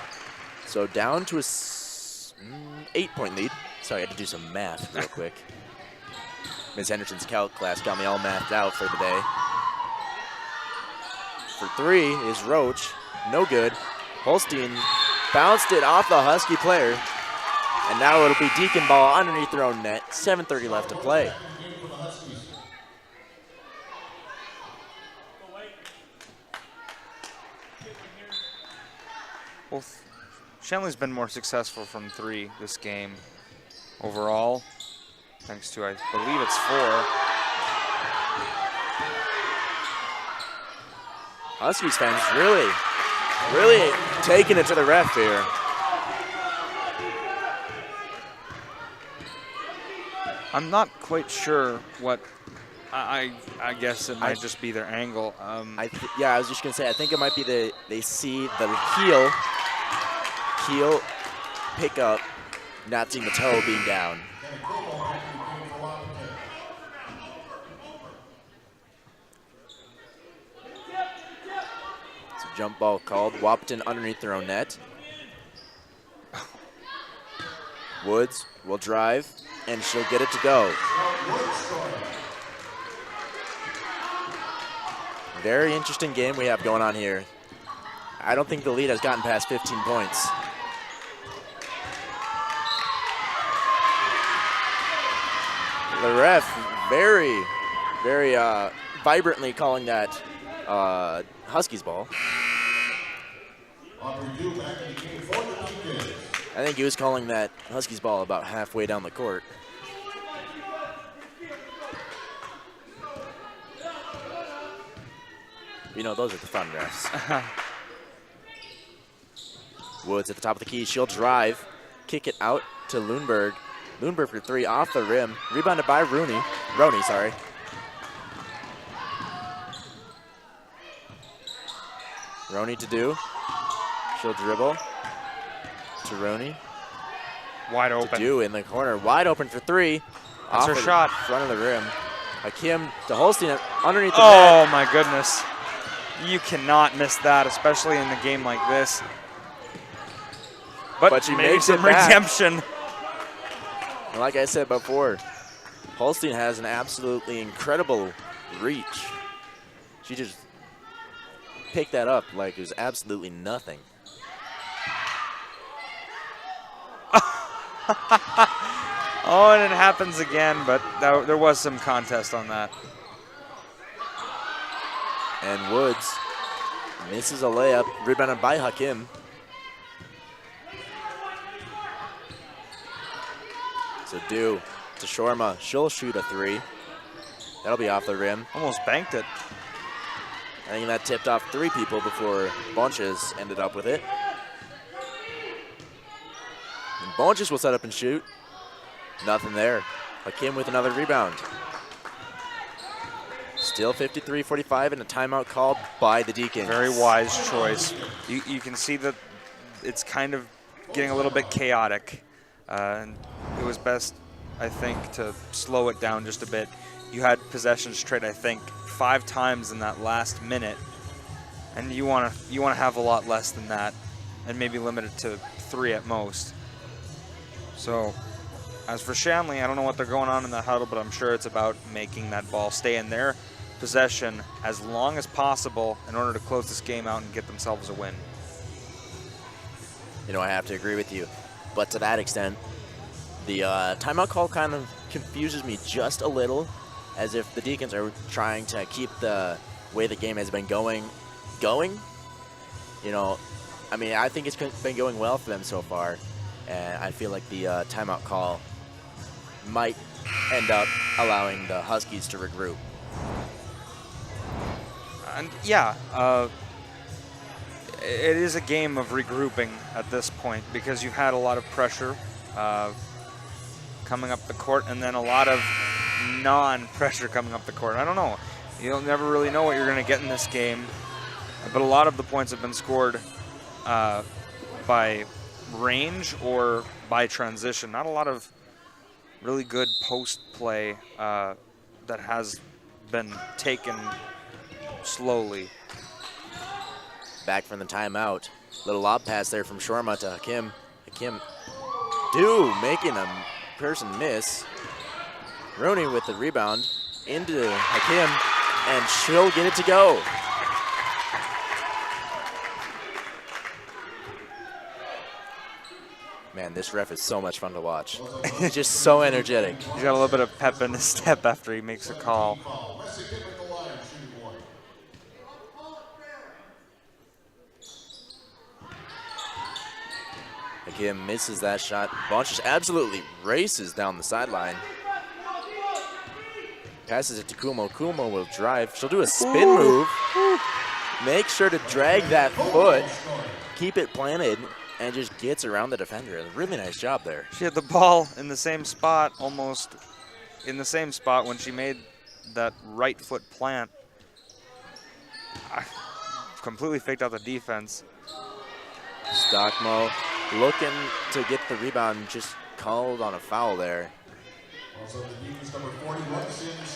Speaker 1: So down to a 8-point lead. Sorry, I had to do some math real quick. Ms. Henderson's calc class got me all mathed out for the day. For three is Roach. No good. Holstein bounced it off the Husky player. And now it'll be Deacon ball underneath their own net. 7:30 left to play.
Speaker 3: Well, Shanley's been more successful from three this game overall, thanks to, I believe it's 4.
Speaker 1: Huskies fans really taking it to the ref here.
Speaker 3: I'm not quite sure what, I guess it might just be their angle.
Speaker 1: Yeah, I was just gonna say, I think it might be they see the heel pick up, not seeing the toe being down. It's a jump ball called. Wahpeton underneath their own net. Woods will drive, and she'll get it to go. Very interesting game we have going on here. I don't think the lead has gotten past 15 points. The ref very vibrantly calling that Huskies ball. I think he was calling that Huskies ball about halfway down the court. You know, those are the fun refs. Woods at the top of the key. She'll drive, kick it out to Lundberg. Lundberg for three off the rim. Rebounded by Roney, sorry. Roney to do. She'll dribble to Roney.
Speaker 3: Wide open.
Speaker 1: To do in the corner. Wide open for three.
Speaker 3: That's her shot.
Speaker 1: Front of the rim. Hakim to Holstein underneath the
Speaker 3: net.
Speaker 1: net.
Speaker 3: My goodness. You cannot miss that, especially in a game like this. But she maybe some redemption.
Speaker 1: And like I said before, Holstein has an absolutely incredible reach. She just picked that up like it was absolutely nothing.
Speaker 3: Oh, and it happens again, but there was some contest on that.
Speaker 1: And Woods misses a layup, rebounded by Hakim. So Dew to Shorma. She'll shoot a 3. That'll be off the rim.
Speaker 3: Almost banked it.
Speaker 1: I think that tipped off 3 people before Bonches ended up with it. And Bonches will set up and shoot. Nothing there. Hakim with another rebound. Still 53-45 and a timeout called by the Deacons.
Speaker 3: Very wise choice. You can see that it's kind of getting a little bit chaotic. And it was best, I think, to slow it down just a bit. You had possessions trade, I think, 5 times in that last minute, and you want to have a lot less than that, and maybe limit it to 3 at most. So, as for Shanley, I don't know what they're going on in that huddle, but I'm sure it's about making that ball stay in their possession as long as possible in order to close this game out and get themselves a win.
Speaker 1: You know, I have to agree with you. But to that extent, the timeout call kind of confuses me just a little, as if the Deacons are trying to keep the way the game has been going. You know, I mean, I think it's been going well for them so far, and I feel like the timeout call might end up allowing the Huskies to regroup.
Speaker 3: And yeah, it is a game of regrouping at this point because you've had a lot of pressure coming up the court and then a lot of non-pressure coming up the court. I don't know. You'll never really know what you're going to get in this game, but a lot of the points have been scored by range or by transition. Not a lot of really good post play that has been taken slowly.
Speaker 1: Back from the timeout. Little lob pass there from Shorma to Hakim. Hakim, Dew making a person miss. Rooney with the rebound into Hakim, and she'll get it to go. Man, this ref is so much fun to watch. He's just so energetic.
Speaker 3: He's got a little bit of pep in his step after he makes a call.
Speaker 1: Hakim misses that shot. Bunch just absolutely races down the sideline. Passes it to Kumo. Kumo will drive. She'll do a spin move. Make sure to drag that foot. Keep it planted. And just gets around the defender. A really nice job there.
Speaker 3: She had the ball in the same spot, almost in the same spot when she made that right foot plant. Completely faked out the defense.
Speaker 1: Stockmo looking to get the rebound, just called on a foul there.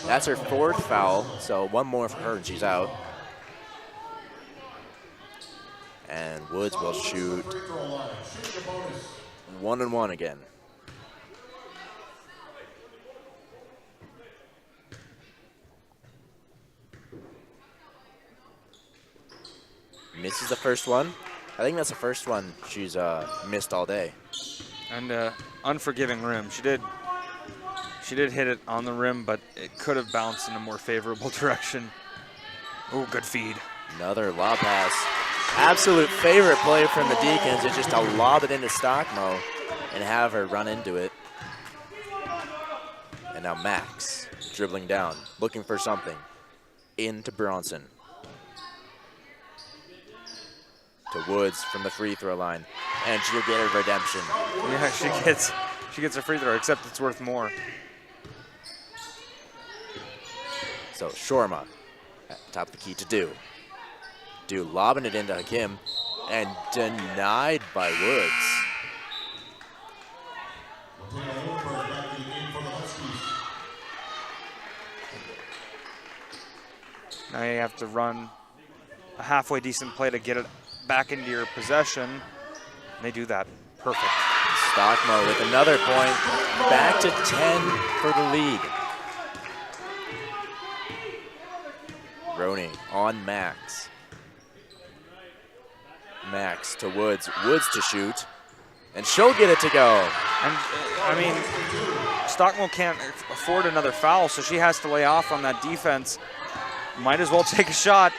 Speaker 1: That's her 4th foul, so 1 more for her and she's out. And Woods will shoot 1-and-1 again. Misses the first one. I think that's the first one she's missed all day.
Speaker 3: And unforgiving rim. She did hit it on the rim, but it could have bounced in a more favorable direction. Oh, good feed.
Speaker 1: Another lob pass. Absolute favorite play from the Deacons is just to lob it into Stockmo and have her run into it. And now Max dribbling down, looking for something. Into Bronson. To Woods from the free throw line. And she'll get her redemption.
Speaker 3: Yeah, she gets a free throw, except it's worth more.
Speaker 1: So Shorma at the top of the key to Dew. Dew lobbing it into Hakim and denied by Woods.
Speaker 3: Now you have to run a halfway decent play to get it back into your possession. They do that. Perfect.
Speaker 1: Stockmo with another point. Back to 10 for the lead. Roney on Max. Max to Woods. Woods to shoot. And she'll get it to go.
Speaker 3: And, I mean, Stockmore can't afford another foul, so she has to lay off on that defense. Might as well take a shot.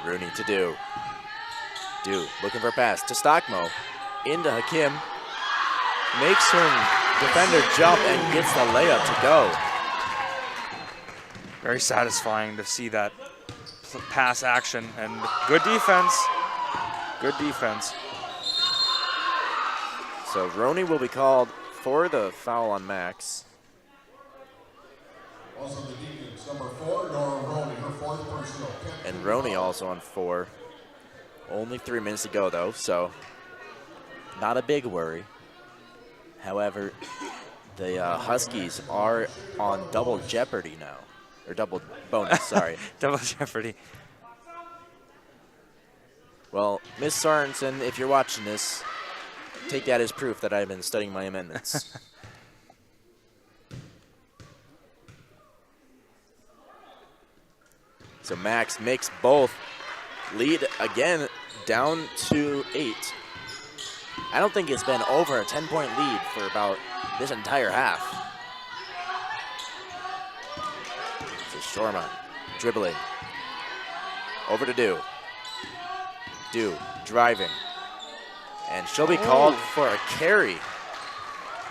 Speaker 1: Rooney to Do. Do looking for a pass to Stockmo. Into Hakim. Makes her defender jump and gets the layup to go.
Speaker 3: Very satisfying to see that pass action, and good defense. Good defense.
Speaker 1: So Roney will be called for the foul on Max.
Speaker 4: Also the Deacons, number 4, Nora Roney, her 4th personal.
Speaker 1: And Roney also on 4. Only 3 minutes to go though, so not a big worry. However, the Huskies are on double jeopardy now. Or double bonus, sorry.
Speaker 3: Double jeopardy.
Speaker 1: Well, Miss Sorensen, if you're watching this, take that as proof that I've been studying my amendments. So Max makes both. Lead again down to 8. I don't think it's been over a 10-point lead for about this entire half. So Shorma dribbling. Over to Do. Do driving. And she'll be called for a carry.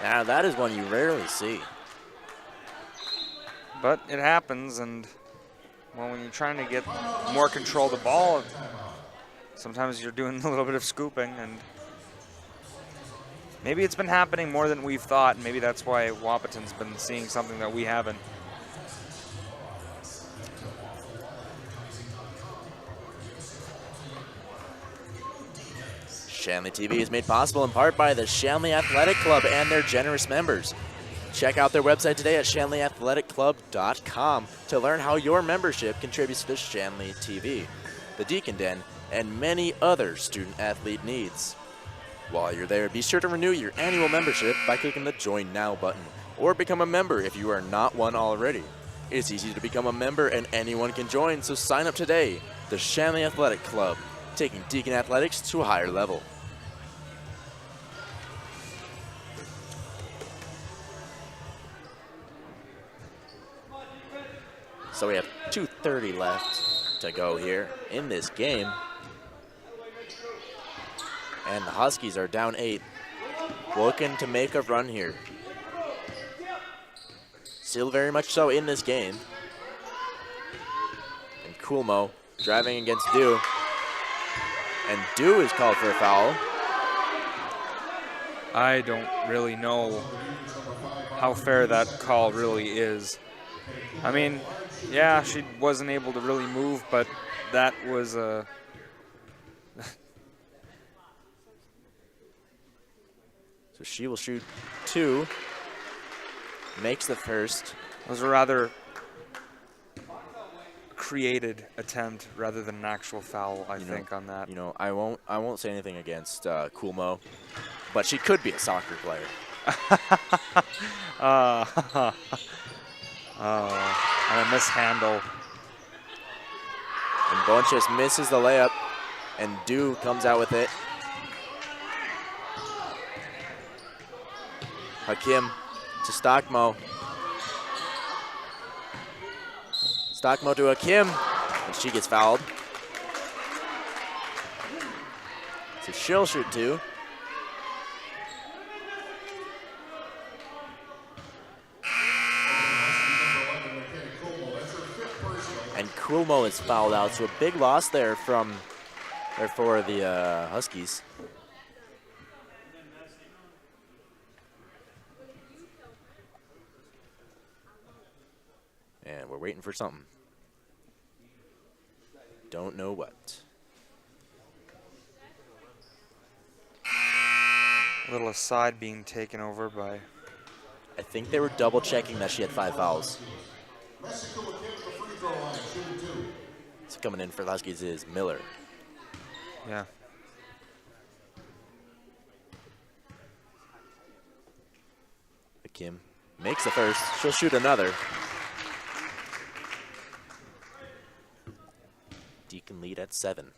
Speaker 1: Now that is one you rarely see.
Speaker 3: But it happens, and well, when you're trying to get more control of the ball, sometimes you're doing a little bit of scooping, and maybe it's been happening more than we've thought, and maybe that's why Wahpeton's been seeing something that we haven't.
Speaker 1: Shanley TV is made possible in part by the Shanley Athletic Club and their generous members. Check out their website today at shanleyathletic.club.com to learn how your membership contributes to the Shanley TV, the Deacon Den, and many other student-athlete needs. While you're there, be sure to renew your annual membership by clicking the Join Now button, or become a member if you are not one already. It's easy to become a member and anyone can join, so sign up today. The Shanley Athletic Club, taking Deacon athletics to a higher level. So we have 2:30 left to go here in this game. And the Huskies are down 8, looking to make a run here. Still very much so in this game. And Coolmo driving against Do. And Do is called for a foul.
Speaker 3: I don't really know how fair that call really is. I mean, yeah, she wasn't able to really move, but that was a...
Speaker 1: So she will shoot 2. Makes the first.
Speaker 3: It was a rather created attempt rather than an actual foul, I think, on that.
Speaker 1: You know, I won't say anything against Coolmo, but she could be a soccer player.
Speaker 3: And a mishandle.
Speaker 1: And Bonches misses the layup, and Do comes out with it. Hakim to Stockmo. Stockmo to Hakim, and she gets fouled. So she'll shoot 2. And Coolmo is fouled out, so a big loss there for the Huskies. And we're waiting for something. Don't know what.
Speaker 3: A little aside being taken over by...
Speaker 1: I think they were double checking that she had 5 fouls. So coming in for the Huskies is Miller.
Speaker 3: Yeah.
Speaker 1: Kim makes the first. She'll shoot another. Deacon lead at 7.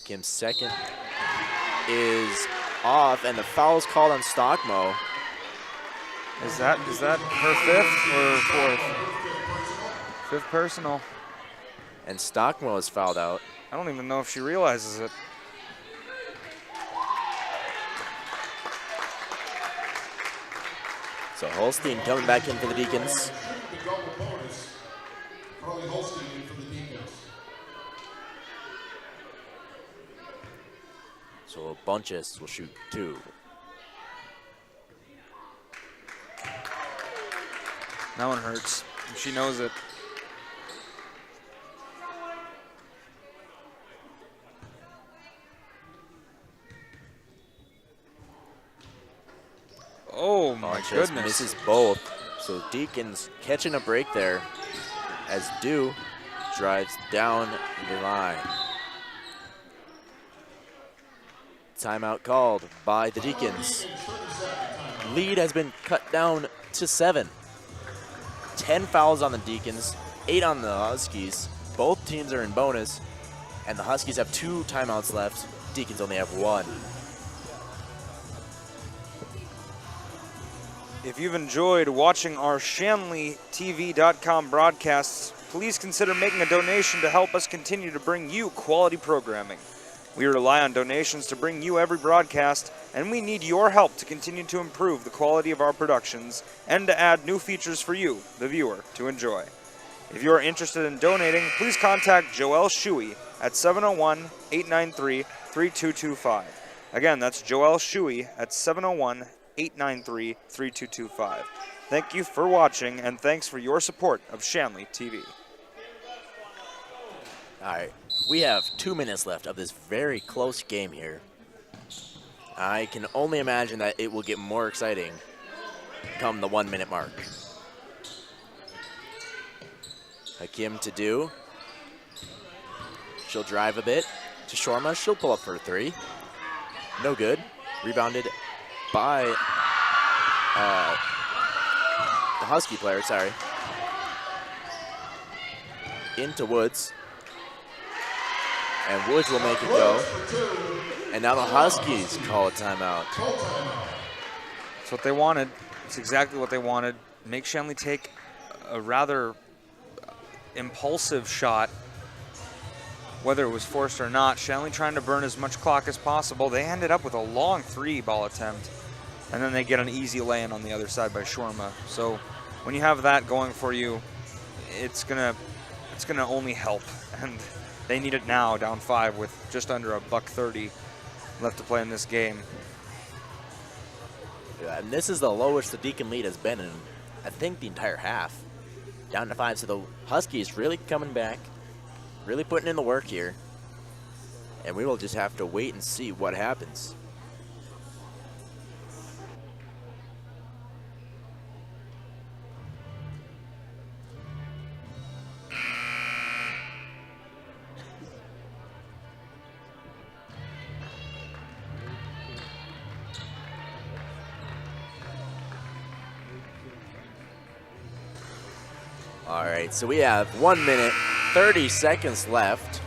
Speaker 1: Kim's second is off, and the foul is called on Stockmo.
Speaker 3: Is that her fifth or fourth? Fifth personal.
Speaker 1: And Stockmo is fouled out.
Speaker 3: I don't even know if she realizes it.
Speaker 1: So Holstein coming back in for the Deacons.
Speaker 4: The double bonus. Carly Holstein in for the Deacons.
Speaker 1: So Bunches will shoot 2.
Speaker 3: That one hurts. She knows it. Oh my
Speaker 1: Bunches
Speaker 3: goodness.
Speaker 1: misses both. So Deacons catching a break there as Dew drives down the line. Timeout called by the Deacons. Lead has been cut down to 7. 10 fouls on the Deacons, 8 on the Huskies. Both teams are in bonus, and the Huskies have 2 timeouts left. Deacons only have 1.
Speaker 3: If you've enjoyed watching our ShanleyTV.com broadcasts, please consider making a donation to help us continue to bring you quality programming. We rely on donations to bring you every broadcast, and we need your help to continue to improve the quality of our productions and to add new features for you, the viewer, to enjoy. If you are interested in donating, please contact Joelle Shuey at 701-893-3225. Again, that's Joelle Shuey at 701-893-3225. Thank you for watching, and thanks for your support of Shanley TV.
Speaker 1: All right, we have 2 minutes left of this very close game here. I can only imagine that it will get more exciting come the 1 minute mark. Hakim to do. She'll drive a bit to Shorma. She'll pull up for a 3. No good. Rebounded by the Husky player, sorry. Into Woods. And Woods will make it go. And now the Huskies call a timeout.
Speaker 3: That's what they wanted. It's exactly what they wanted. Make Shanley take a rather impulsive shot, whether it was forced or not. Shanley trying to burn as much clock as possible. They ended up with a long 3-ball attempt, and then they get an easy lay-in on the other side by Shorma. So when you have that going for you, it's gonna only help. And they need it now, down 5 with just under $1:30 left to play in this game.
Speaker 1: Yeah, and this is the lowest the Deacon lead has been in, I think, the entire half. Down to 5, so the Huskies really coming back, really putting in the work here. And we will just have to wait and see what happens. All right, so we have 1 minute, 30 seconds left.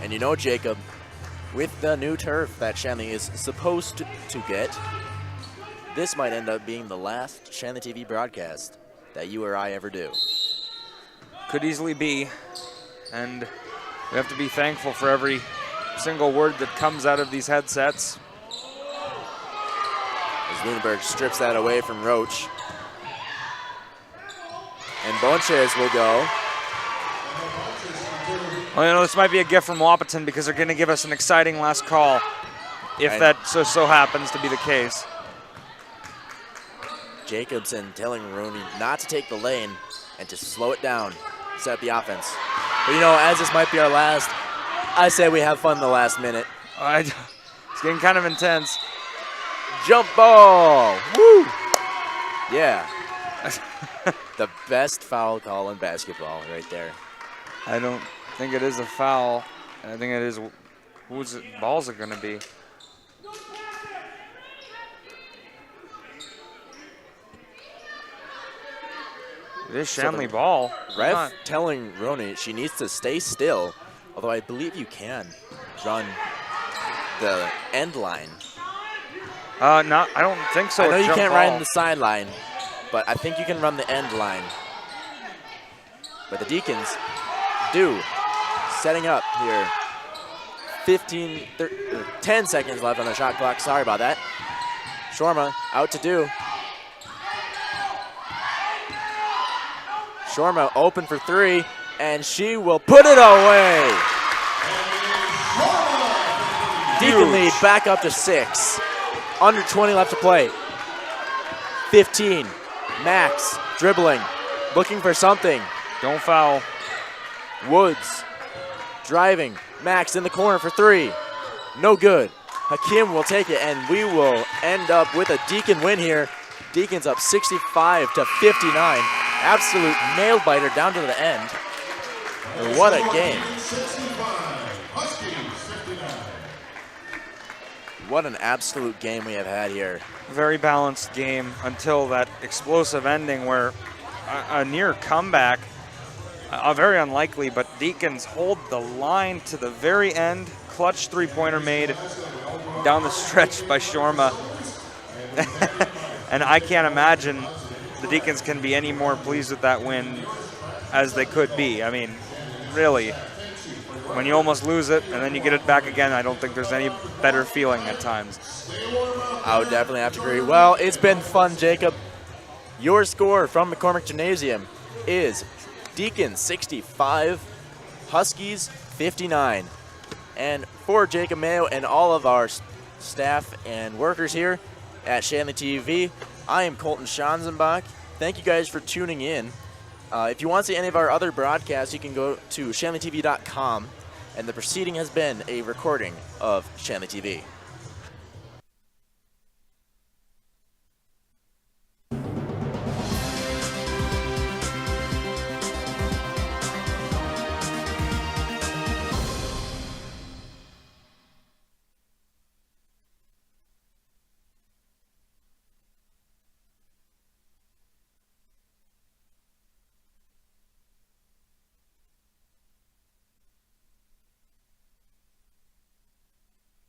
Speaker 1: And you know, Jacob, with the new turf that Shanley is supposed to get, this might end up being the last Shanley TV broadcast that you or I ever do.
Speaker 3: Could easily be, and we have to be thankful for every single word that comes out of these headsets.
Speaker 1: As Lundberg strips that away from Roach. And Bonches will go.
Speaker 3: Well, you know, this might be a gift from Wahpeton because they're going to give us an exciting last call, if that so happens to be the case.
Speaker 1: Jacobson telling Rooney not to take the lane and to slow it down, set up the offense. But you know, as this might be our last, I say we have fun the last minute.
Speaker 3: It's getting kind of intense.
Speaker 1: Jump ball! Woo! Yeah. The best foul call in basketball right there.
Speaker 3: I don't think it is a foul. I think it is, whose balls it going to be? It is Shanley ball.
Speaker 1: Ref telling Roni she needs to stay still, although I believe you can run the end line.
Speaker 3: No, I don't think so.
Speaker 1: I know you
Speaker 3: Jump
Speaker 1: can't
Speaker 3: ball.
Speaker 1: run the sideline, but I think you can run the end line. But the Deacons do. Setting up here. 10 seconds left on the shot clock. Sorry about that. Shorma out to do. Shorma open for three, and she will put it away. Deacon lead back up to 6. Under 20 left to play. 15. Max dribbling, looking for something.
Speaker 3: Don't foul.
Speaker 1: Woods driving. Max in the corner for 3. No good. Hakim will take it, and we will end up with a Deacon win here. Deacons up 65 to 59. Absolute nail biter down to the end. What a game. What an absolute game we have had here.
Speaker 3: Very balanced game until that explosive ending where a near comeback, very unlikely, but Deacons hold the line to the very end. Clutch three-pointer made down the stretch by Shorma. And I can't imagine the Deacons can be any more pleased with that win as they could be. I mean, really, when you almost lose it and then you get it back again, I don't think there's any better feeling at times.
Speaker 1: I would definitely have to agree. Well, it's been fun, Jacob. Your score from McCormick Gymnasium is Deacons 65, Huskies 59. And for Jacob Mayo and all of our staff and workers here at Shanley TV, I am Colton Schanzenbach. Thank you guys for tuning in. If you want to see any of our other broadcasts, you can go to shanleytv.com, and the proceeding has been a recording of Shanley TV.